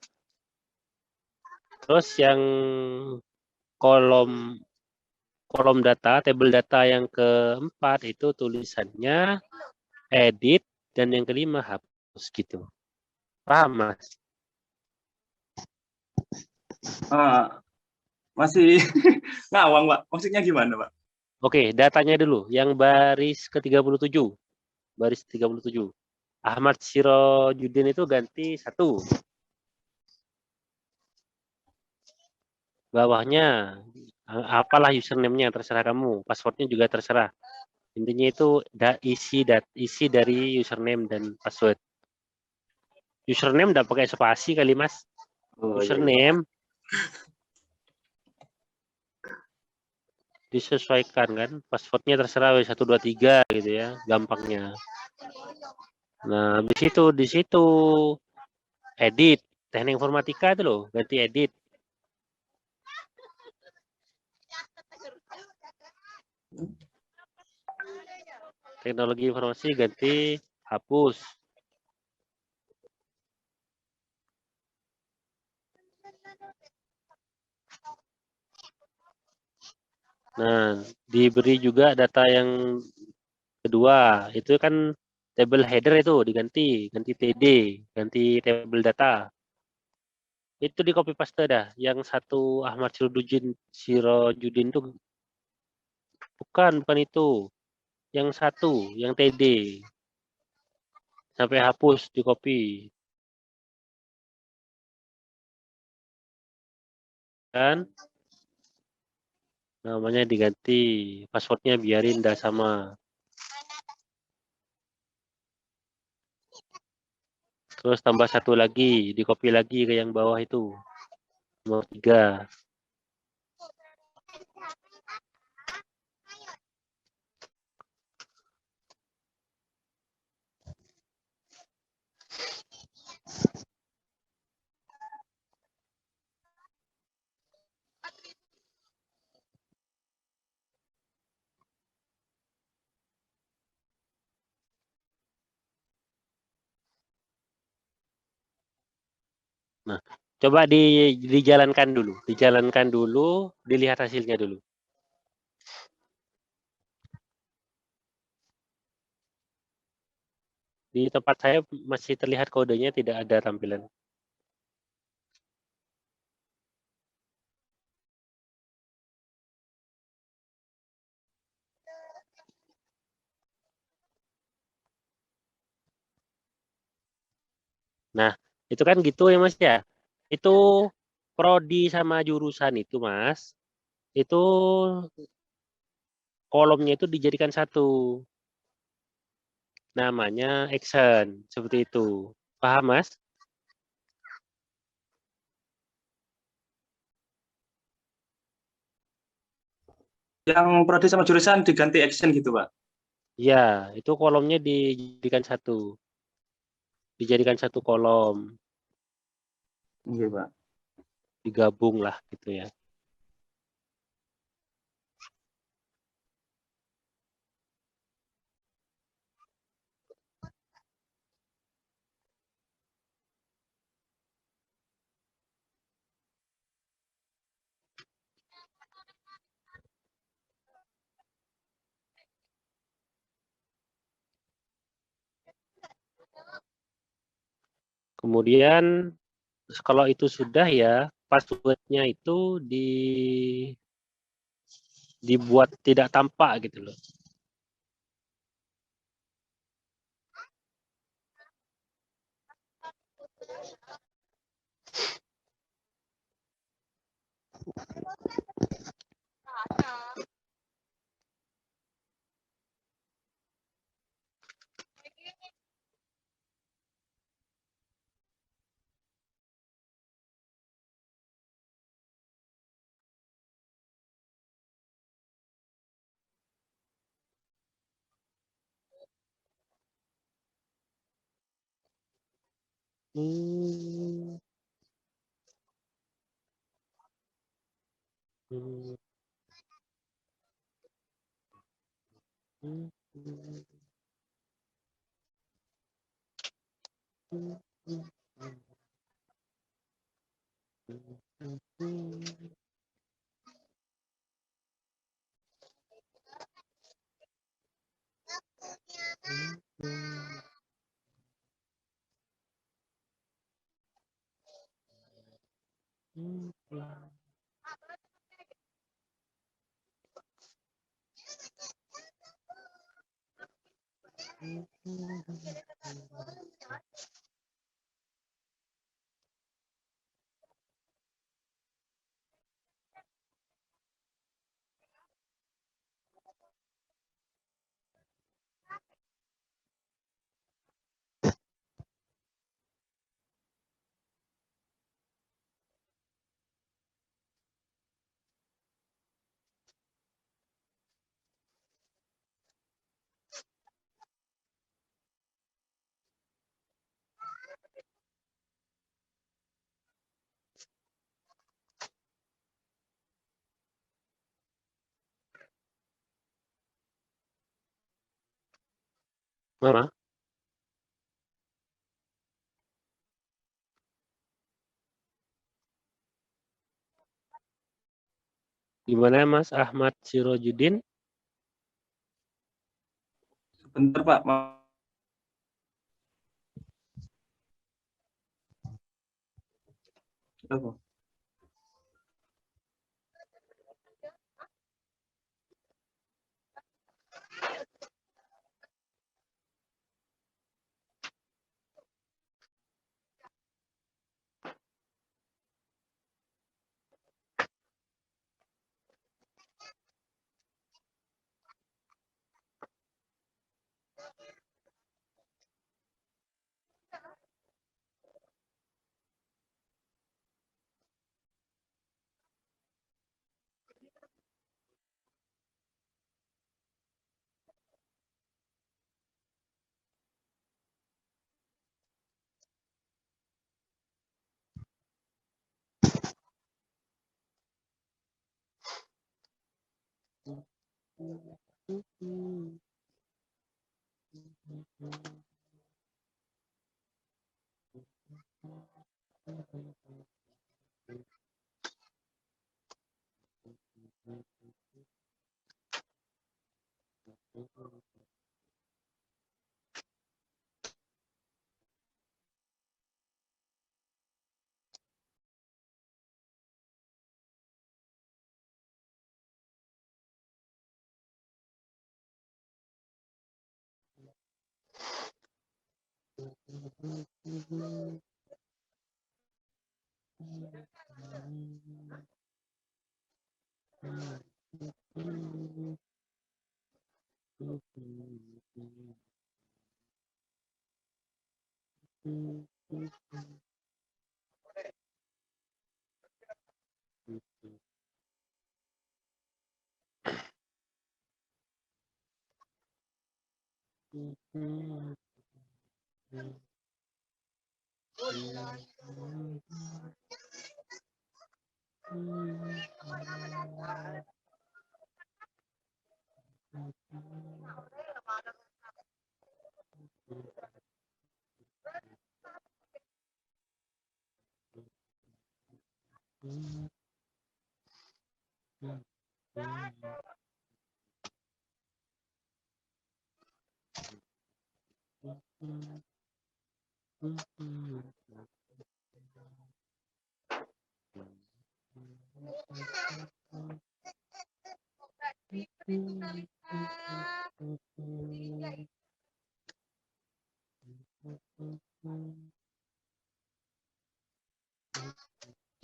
Terus yang kolom data, tabel data yang keempat itu tulisannya edit dan yang kelima hapus gitu. Paham, Mas? Masih ngawang, Pak. Maksudnya gimana, Pak? Oke, datanya dulu. Yang baris ke-37. Baris 37. Ahmad Sirojudin itu ganti 1. Bawahnya apalah username-nya, terserah kamu. Passwordnya juga terserah. Intinya itu isi dari username dan password. Username udah pakai spasi kali, Mas. Oh, Username disesuaikan kan, passwordnya terserah 1, 2, 3 gitu ya, gampangnya. Nah, di situ edit, teknik informatika itu loh, ganti edit. Teknologi informasi ganti hapus. Nah, diberi juga data yang kedua, itu kan table header itu diganti TD, ganti table data. Itu di copy paste dah. Yang satu Ahmad Sirojudin tuh bukan itu. Yang satu, yang TD. Sampai hapus di copy. Kan? Namanya diganti, passwordnya biarin dah sama. Terus tambah satu lagi, di copy lagi ke yang bawah itu. Nomor 3. Nah, coba dijalankan dulu, dilihat hasilnya dulu. Di tempat saya masih terlihat kodenya, tidak ada tampilan. Nah, itu kan gitu ya Mas ya. Itu prodi sama jurusan itu Mas, itu kolomnya itu dijadikan satu. Namanya action, seperti itu. Paham Mas? Yang prodi sama jurusan diganti action gitu, Pak. Ya, itu kolomnya dijadikan satu kolom, Iya, Pak. digabung lah gitu ya. Kemudian kalau itu sudah ya, passwordnya itu dibuat tidak tampak gitu loh. Hmm. Hmm. Hmm. Hmm. Hmm. Mama, gimana Mas Ahmad Sirojudin? Sebentar, Pak. Apa?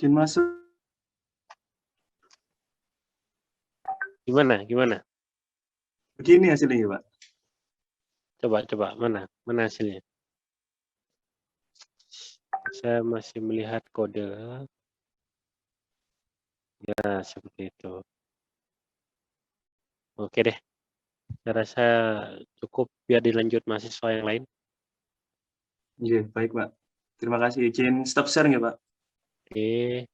Izin masuk. Gimana? Begini hasilnya, Pak. Coba, mana hasilnya? Saya masih melihat kode. Ya, seperti itu. Oke deh. Saya rasa cukup biar dilanjut mahasiswa yang lain. Iya, baik, Pak. Terima kasih. Izin stop share nggak, Pak? Oke.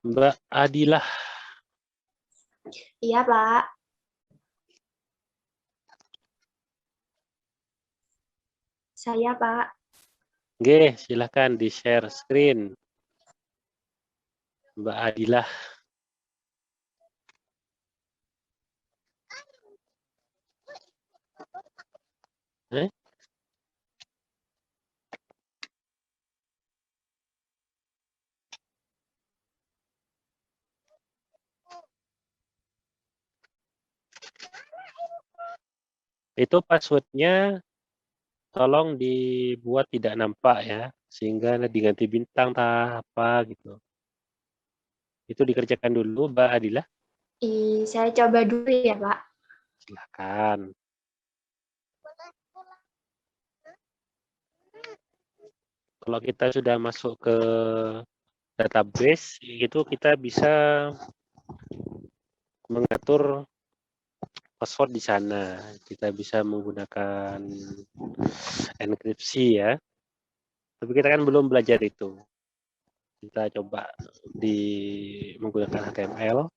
Mbak Adilah. Iya, Pak. Saya, Pak. Oke, silakan di-share screen. Mbak Adilah. Itu passwordnya tolong dibuat tidak nampak ya, sehingga diganti bintang apa gitu. Itu dikerjakan dulu, Mbak Adilah. Saya coba dulu ya, Pak. Silakan. Kalau kita sudah masuk ke database, itu kita bisa mengatur password di sana. Kita bisa menggunakan enkripsi ya. Tapi kita kan belum belajar itu. Kita coba menggunakan HTML.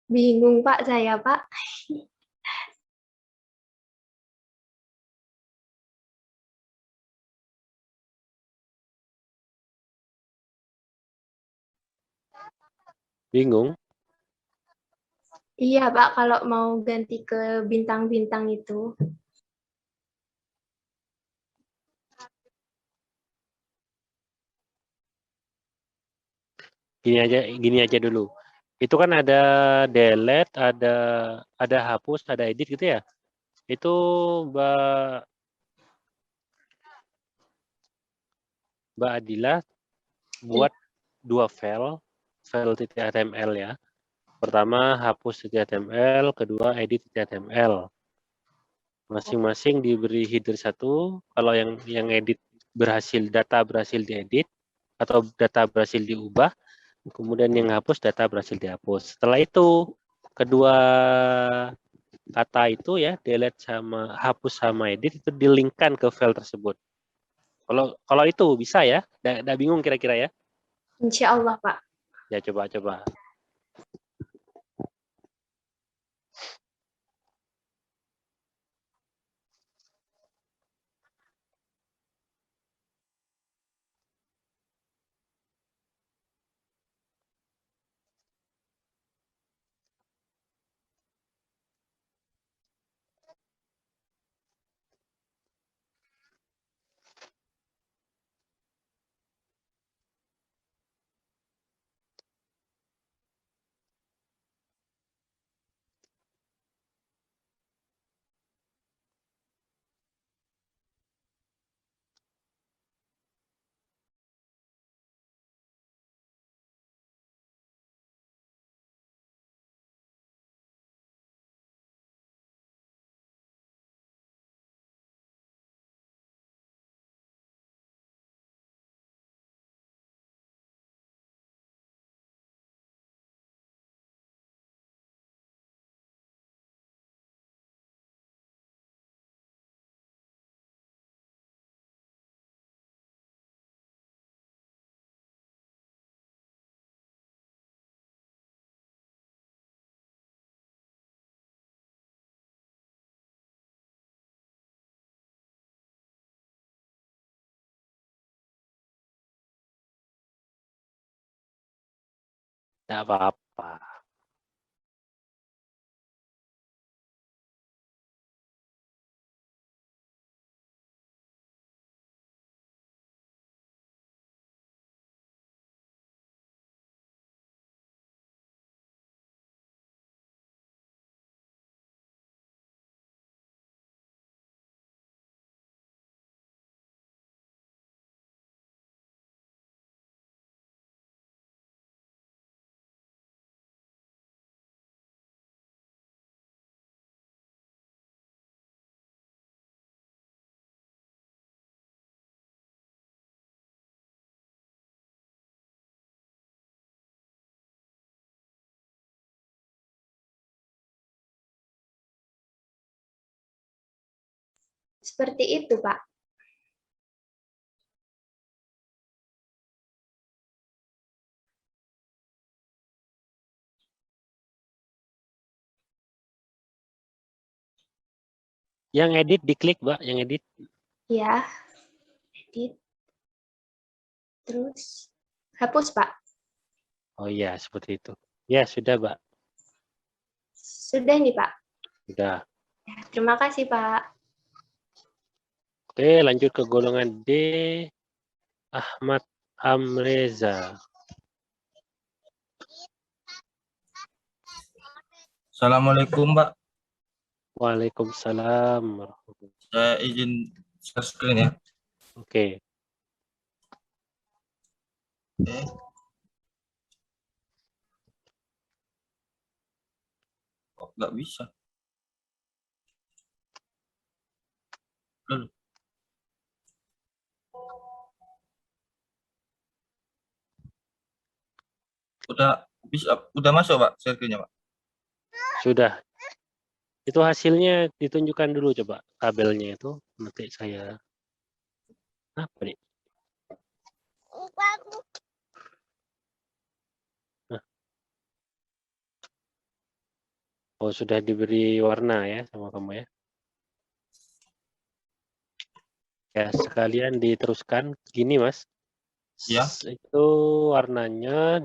Bingung Pak saya Pak. Bingung? Iya Pak, kalau mau ganti ke bintang-bintang itu. Gini aja dulu. Itu kan ada delete, ada hapus, ada edit gitu ya. Itu Mbak Adila buat dua file .html ya. Pertama hapus .html, kedua edit .html. Masing-masing diberi header satu. Kalau yang edit data berhasil diedit atau data berhasil diubah, kemudian yang hapus data berhasil dihapus. Setelah itu kedua kata itu ya, delete sama hapus sama edit itu dilinkkan ke file tersebut. Kalau itu bisa ya? Nggak bingung kira-kira ya? Insya Allah Pak. Ya coba. Nggak apa-apa. Seperti itu Pak. Yang edit diklik, Mbak, yang edit. Ya, edit. Terus hapus Pak. Oh iya, seperti itu. Ya, sudah, Mbak. Sudah nih Pak. Sudah. Ya, terima kasih Pak. Oke, lanjut ke golongan D. Ahmad Amreza. Assalamualaikum, Pak. Waalaikumsalam. Saya izin share screen ya. Oke. Oke. Kok nggak bisa? Lalu. Udah masuk, Pak, share screen-nya, Pak. Sudah. Itu hasilnya ditunjukkan dulu coba tabelnya itu. Nanti saya apa nih? Nah. Oh, sudah diberi warna ya sama kamu ya. Ya, sekalian diteruskan gini, Mas. Ya. Itu warnanya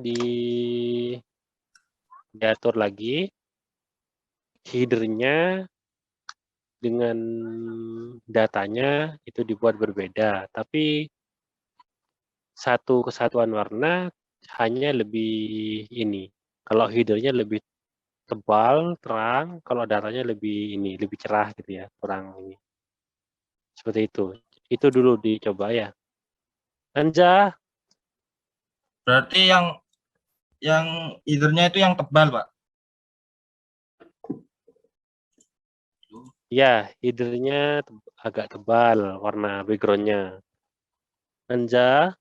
diatur lagi. Header-nya dengan datanya itu dibuat berbeda, tapi satu kesatuan warna hanya lebih ini. Kalau header-nya lebih tebal, terang, kalau datanya lebih cerah gitu ya, kurang ini. Seperti itu. Itu dulu dicoba ya. Anja, Berarti yang header-nya itu yang tebal, Pak. ya header-nya agak tebal warna background-nya. Anja,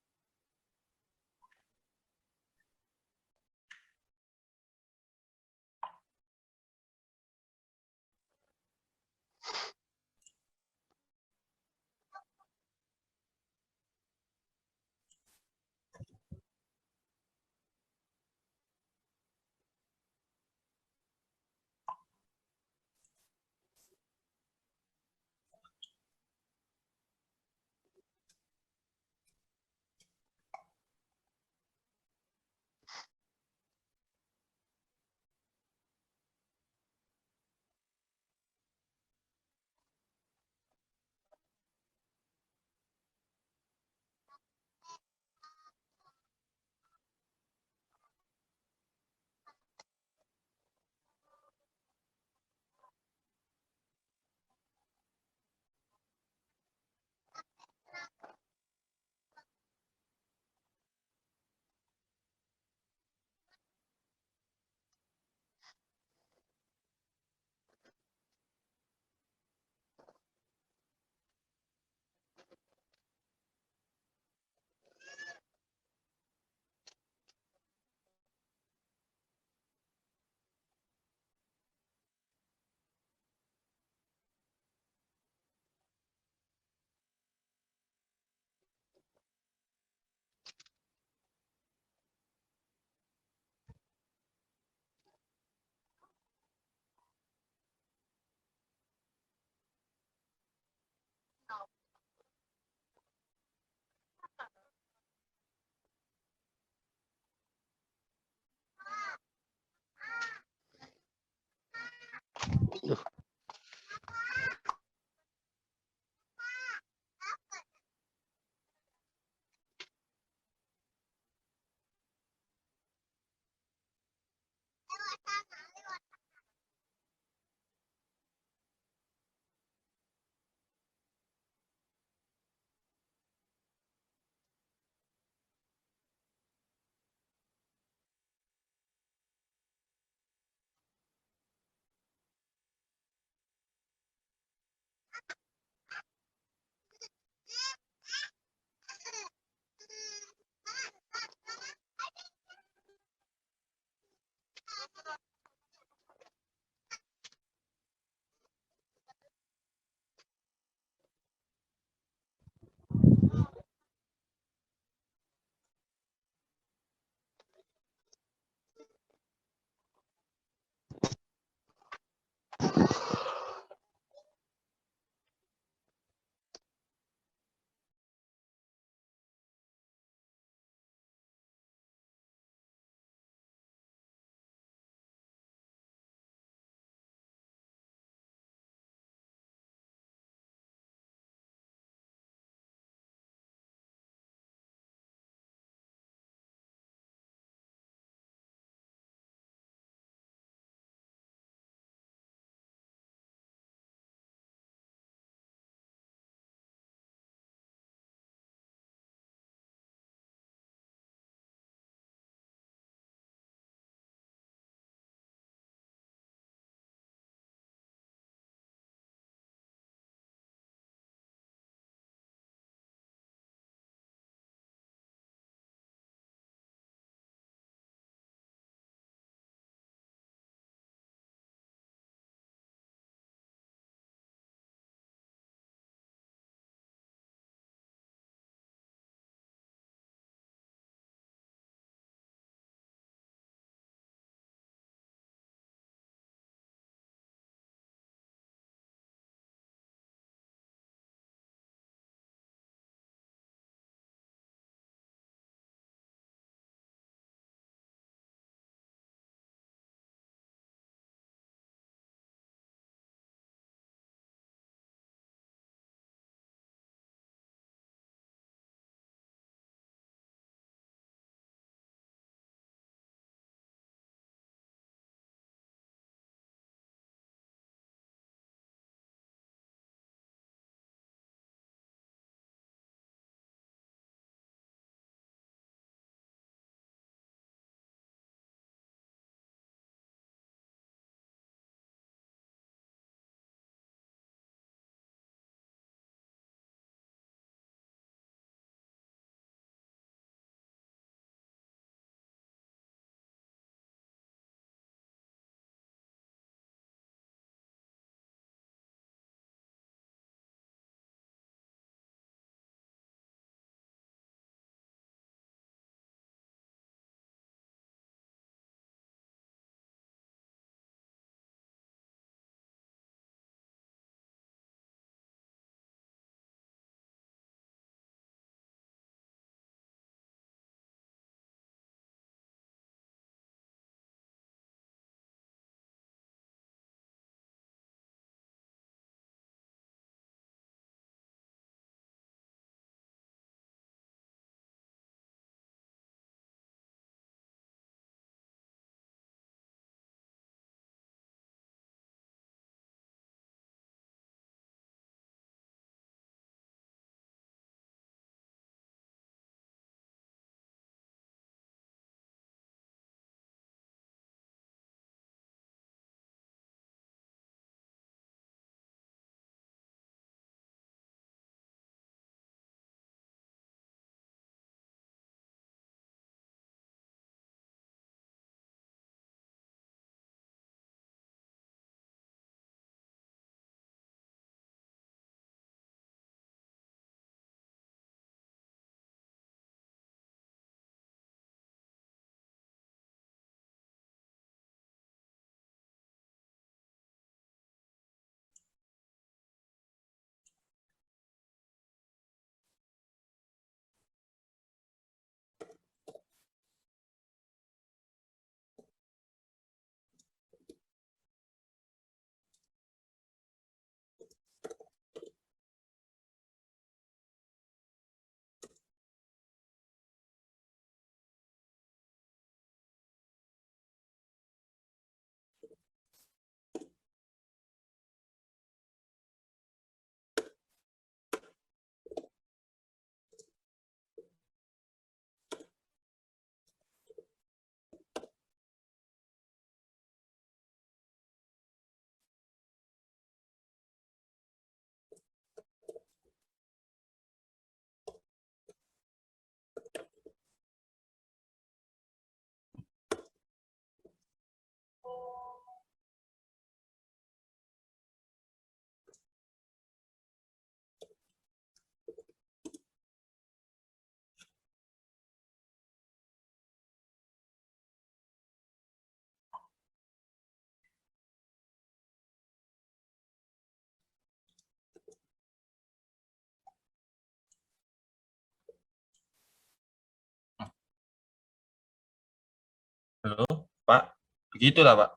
Begitu lah, Pak.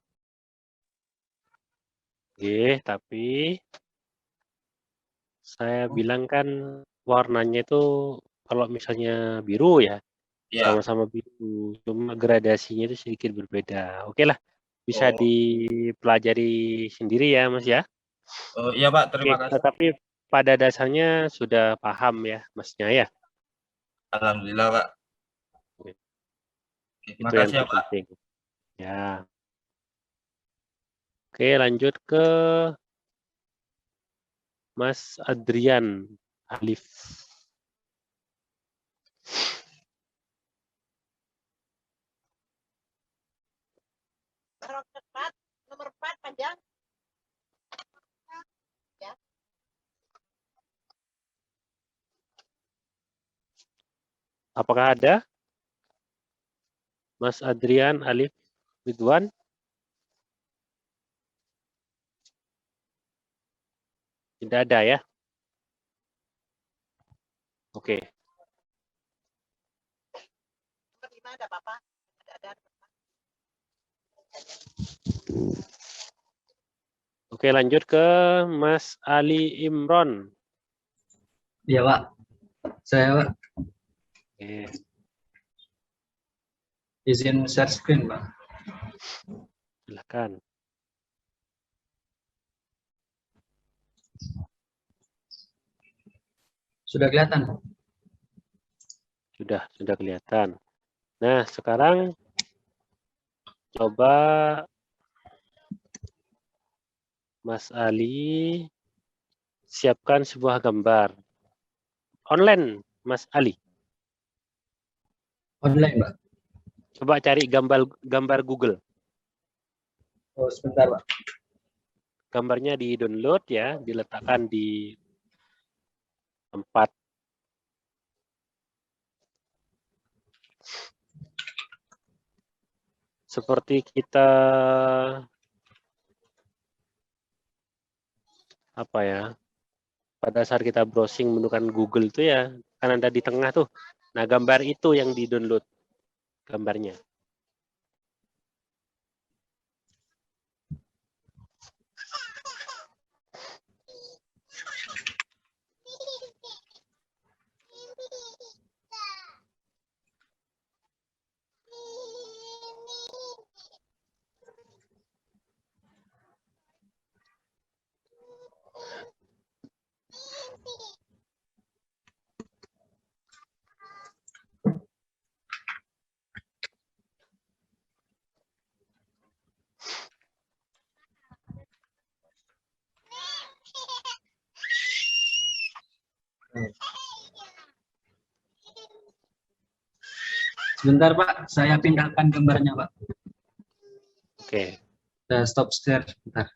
Oke, tapi saya bilang kan warnanya itu kalau misalnya biru ya, Ya. sama-sama biru, cuma gradasinya itu sedikit berbeda. Oke lah, bisa Oh. dipelajari sendiri ya, Mas ya. Iya, Pak. Oke, Terima kasih. tetapi pada dasarnya sudah paham ya, Masnya ya. Alhamdulillah, Pak. Oke. Oke, Itu yang makasih ya, Pak. terpenting. Ya. Oke, lanjut ke Mas Adrian Alif. Nomor 4 panjang. Ya. Apakah ada Mas Adrian Alif Ridwan? Tidak ada ya? Oke. Nomor 5 ada Bapak. Ada. Oke, lanjut ke Mas Ali Imron. Iya, Pak. Saya, Pak, Oke. izin share screen, Pak. Silakan. Sudah kelihatan, Pak? Sudah kelihatan. Nah, sekarang coba Mas Ali siapkan sebuah gambar. Online, Mas Ali. Online, Pak. Coba cari gambar Google. Oh, sebentar, Pak. Gambarnya di-download ya, diletakkan di tempat seperti kita apa ya? Pada saat kita browsing menggunakan Google itu ya, kan ada di tengah tuh. Nah, gambar itu yang di-download gambarnya. Sebentar, Pak. Saya pindahkan gambarnya, Pak. Oke. Saya stop share sebentar.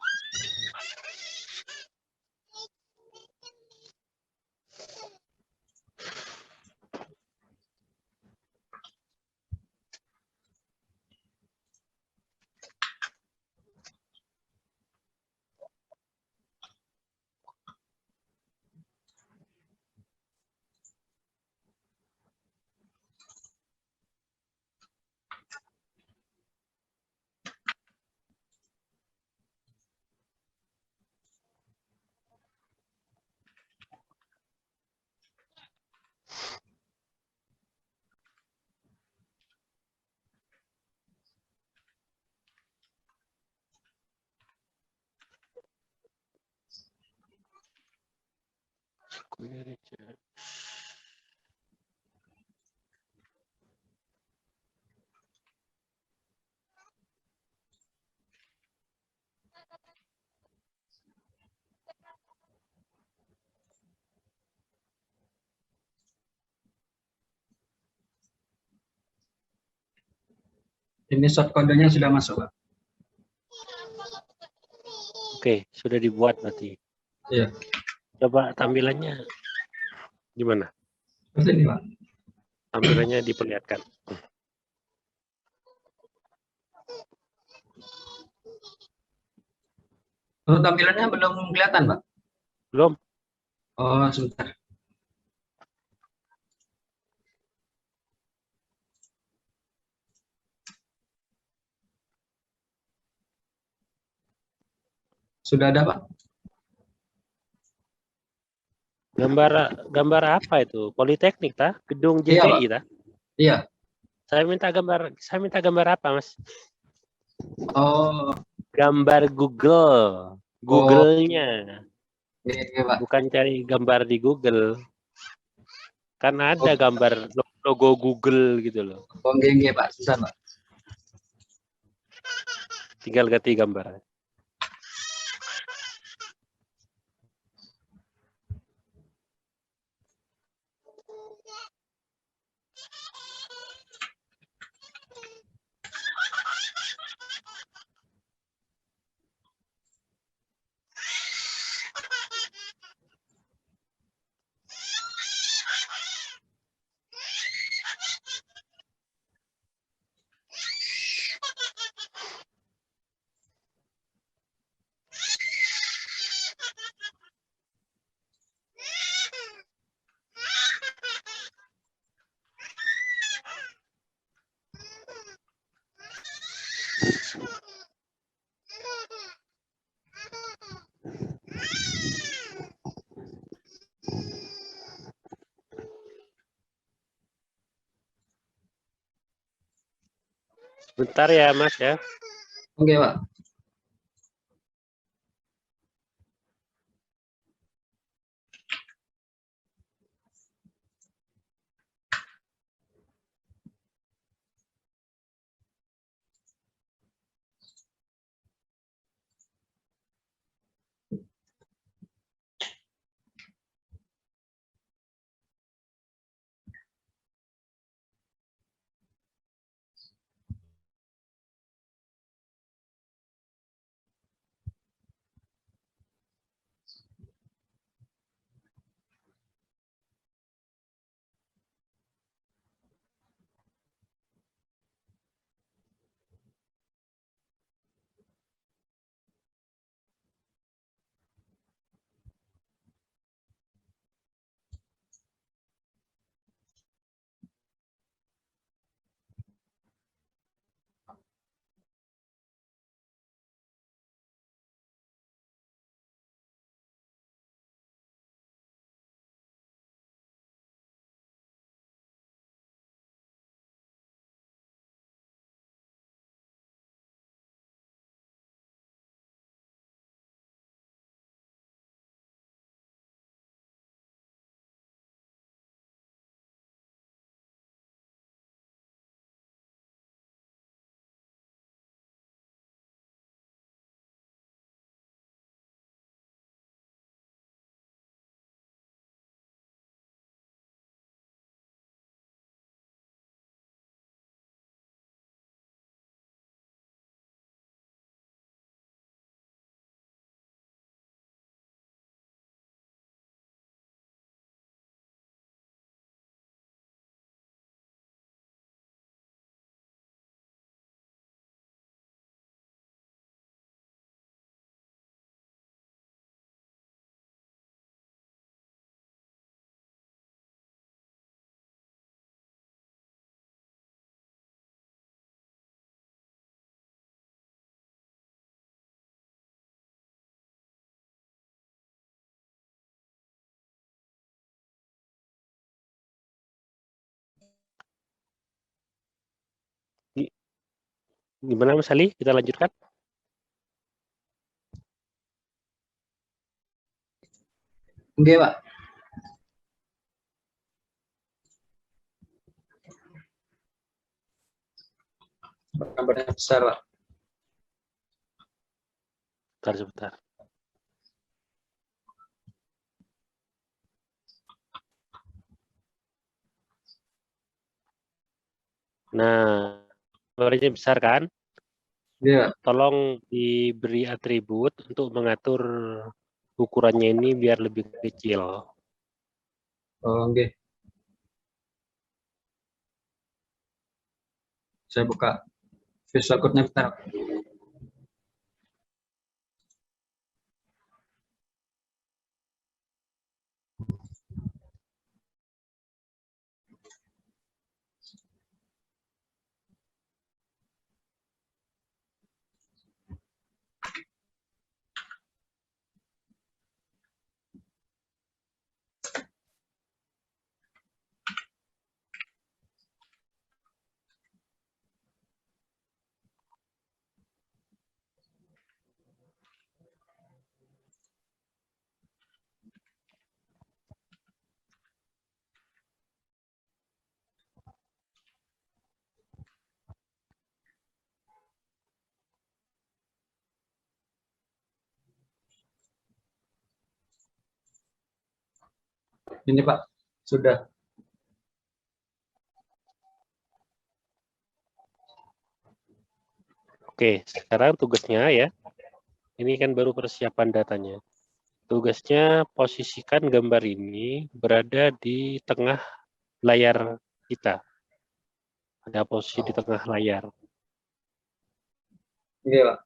Ini short kodenya sudah masuk, Pak. Oke, sudah dibuat berarti. Iya. Coba tampilannya gimana? Seperti ini, Pak. Tampilannya diperlihatkan. Oh, tampilannya belum kelihatan, Pak? Belum? Oh, sebentar. Sudah ada, Pak? Gambar apa itu? Politeknik tah? Gedung Iya, Pak. JTI tah? Iya. Saya minta gambar apa, Mas? Oh, Gambar Google. Google-nya. iya, Pak. Bukan cari gambar di Google. Kan ada Oh, gambar logo Google gitu loh. oh, iya, Pak. Susah, Pak. Tinggal ganti gambar. Bentar ya, Mas ya. Oke, Pak. Gimana Mas Ali? Kita lanjutkan? Oke, Pak. Gambarnya besar, Pak. Sebentar. Nah, gambarnya besar kan? Iya. Tolong diberi atribut untuk mengatur ukurannya ini biar lebih kecil. Oh, oke. Saya buka Visual Code-nya bentar, Pak. Ini Pak, sudah. Oke, sekarang tugasnya ya. Ini kan baru persiapan datanya. Tugasnya posisikan gambar ini berada di tengah layar kita. Ada posisi di tengah layar. Oke Pak.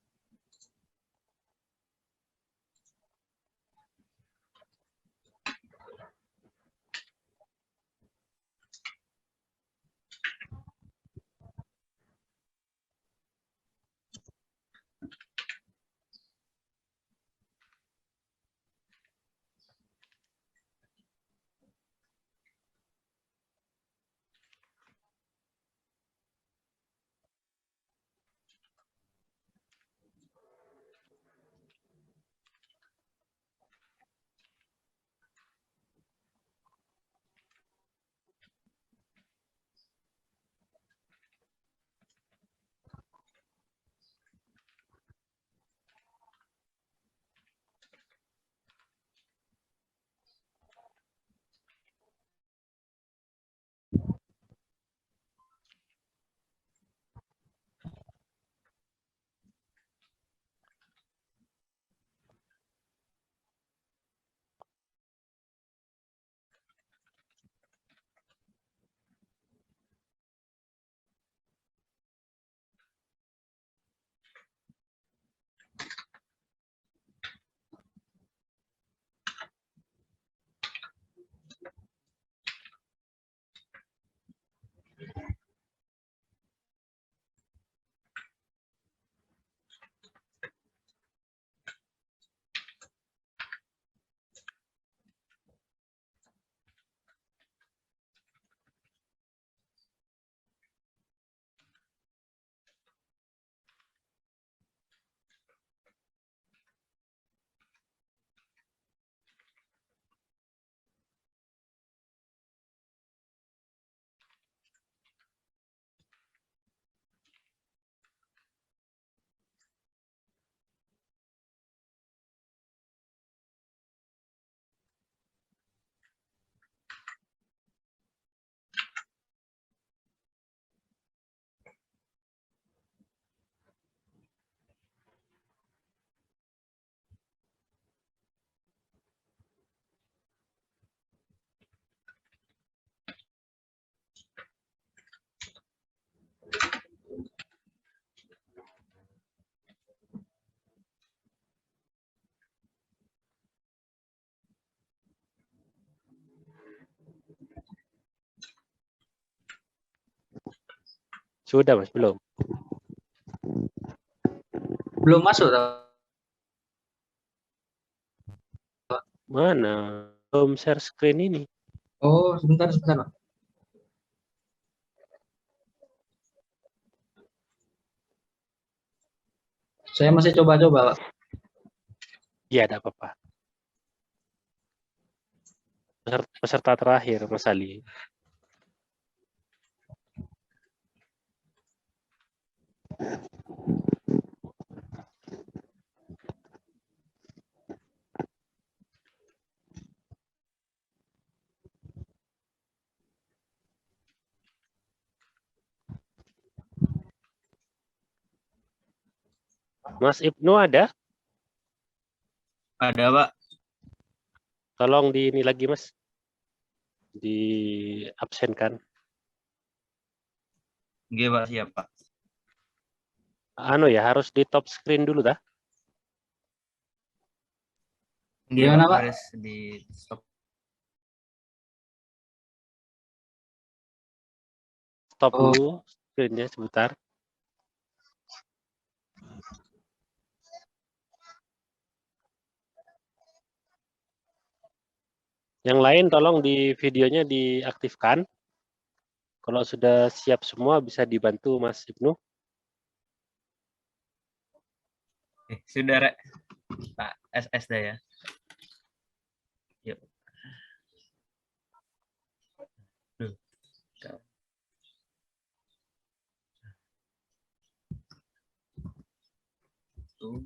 Sudah, Mas? Belum? Belum masuk. Mana? Belum share screen ini. Oh, sebentar, sebentar Pak. Saya masih coba-coba Pak. Iya, ada apa-apa. Peserta terakhir, Mas Ali. Mas Ibnu ada? Ada, Pak. Tolong di ini lagi, Mas. Di absenkan. Oke, Pak, siap, Pak. Anu ya, harus di top screen dulu dah. Oke, Gimana, Pak, Pak? harus di stop. Stop Oh. dulu screen-nya sebentar. Yang lain tolong di videonya diaktifkan. Kalau sudah siap semua bisa dibantu Mas Ibnu. Sudah, Rek. Pak SS dah ya. Yuk. Duh. Tuh.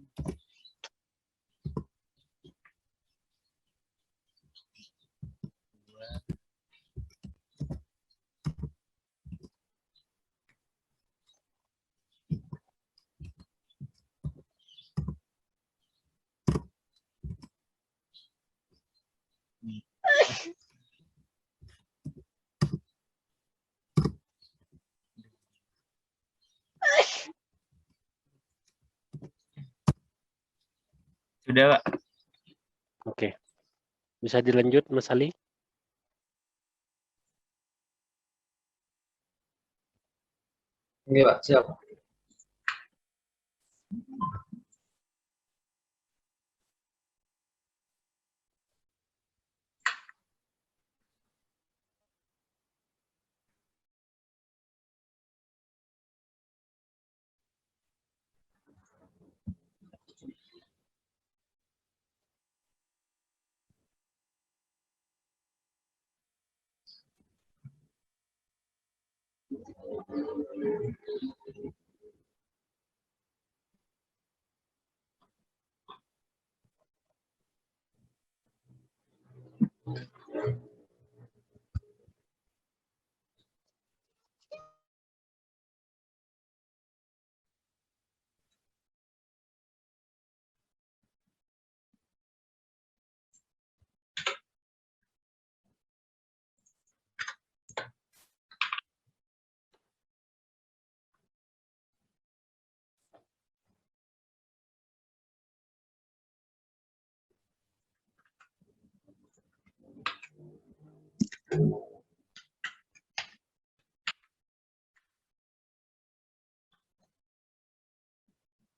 Dua. Sudah, Pak. Oke. Bisa dilanjut, Mas Ali? Oke, Pak. Siap.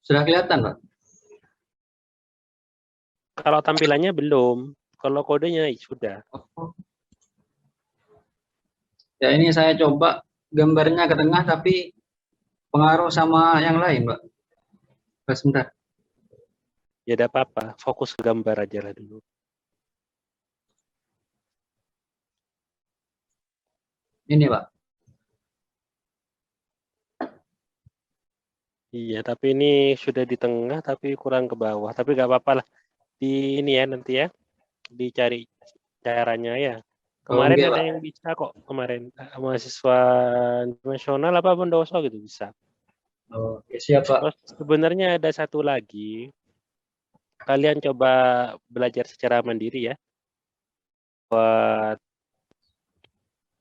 Sudah kelihatan, Pak? Kalau tampilannya belum. Kalau kodenya sudah. Ya, ini saya coba gambarnya ke tengah, tapi pengaruh sama yang lain, Pak. Sebentar. Ya tidak apa-apa. Fokus ke gambar aja lah dulu. Ini, Pak. Iya, tapi ini sudah di tengah, tapi kurang ke bawah. Tapi nggak apa-apa lah. Di ini ya nanti ya. Dicari caranya ya. Kemarin Oke, ada Pak. yang bisa kok. Kemarin mahasiswa internasional apa pendoso gitu bisa. Oke, siap, Pak. Terus sebenarnya ada satu lagi. Kalian coba belajar secara mandiri ya. Buat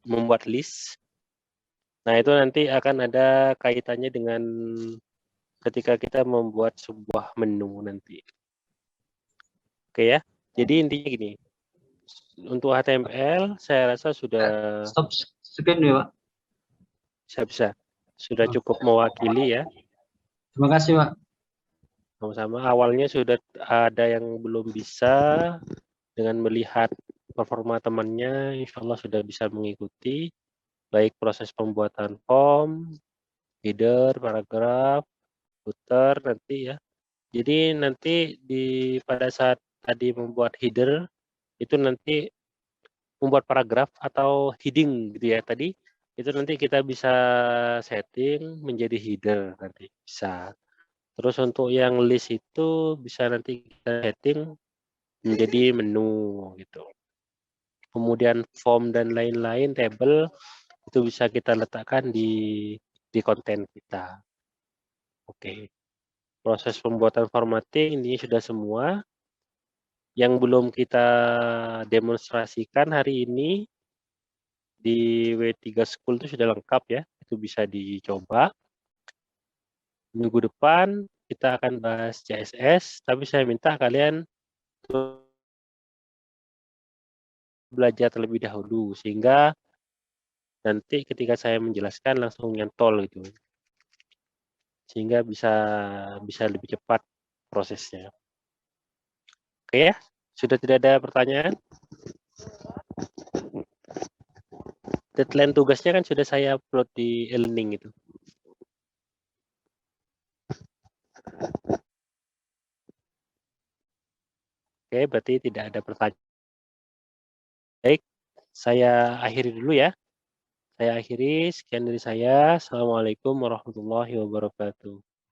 membuat list. Nah, itu nanti akan ada kaitannya dengan ketika kita membuat sebuah menu nanti. Oke ya. Jadi intinya gini. Untuk HTML saya rasa sudah Stop screen ya, Pak. bisa. Sudah cukup mewakili ya. Terima kasih, Pak. Sama-sama. Awalnya sudah ada yang belum bisa, dengan melihat performa temannya, insya Allah sudah bisa mengikuti baik proses pembuatan form, header, paragraf, footer nanti ya. Jadi nanti pada saat tadi membuat header itu nanti membuat paragraf atau heading gitu ya tadi itu nanti kita bisa setting menjadi header nanti bisa. Terus untuk yang list itu bisa nanti kita setting menjadi menu gitu. Kemudian form dan lain-lain table itu bisa kita letakkan di konten kita. Oke. Proses pembuatan formatting ini sudah semua. Yang belum kita demonstrasikan hari ini di W3 School itu sudah lengkap ya. Itu bisa dicoba. Minggu depan kita akan bahas CSS, tapi saya minta kalian belajar terlebih dahulu sehingga nanti ketika saya menjelaskan langsung nyantol gitu. Sehingga bisa lebih cepat prosesnya. Oke ya, sudah tidak ada pertanyaan? Deadline tugasnya kan sudah saya upload di e-learning itu. Oke, berarti tidak ada pertanyaan. Baik, saya akhiri dulu ya. Saya akhiri, sekian dari saya. Assalamualaikum warahmatullahi wabarakatuh.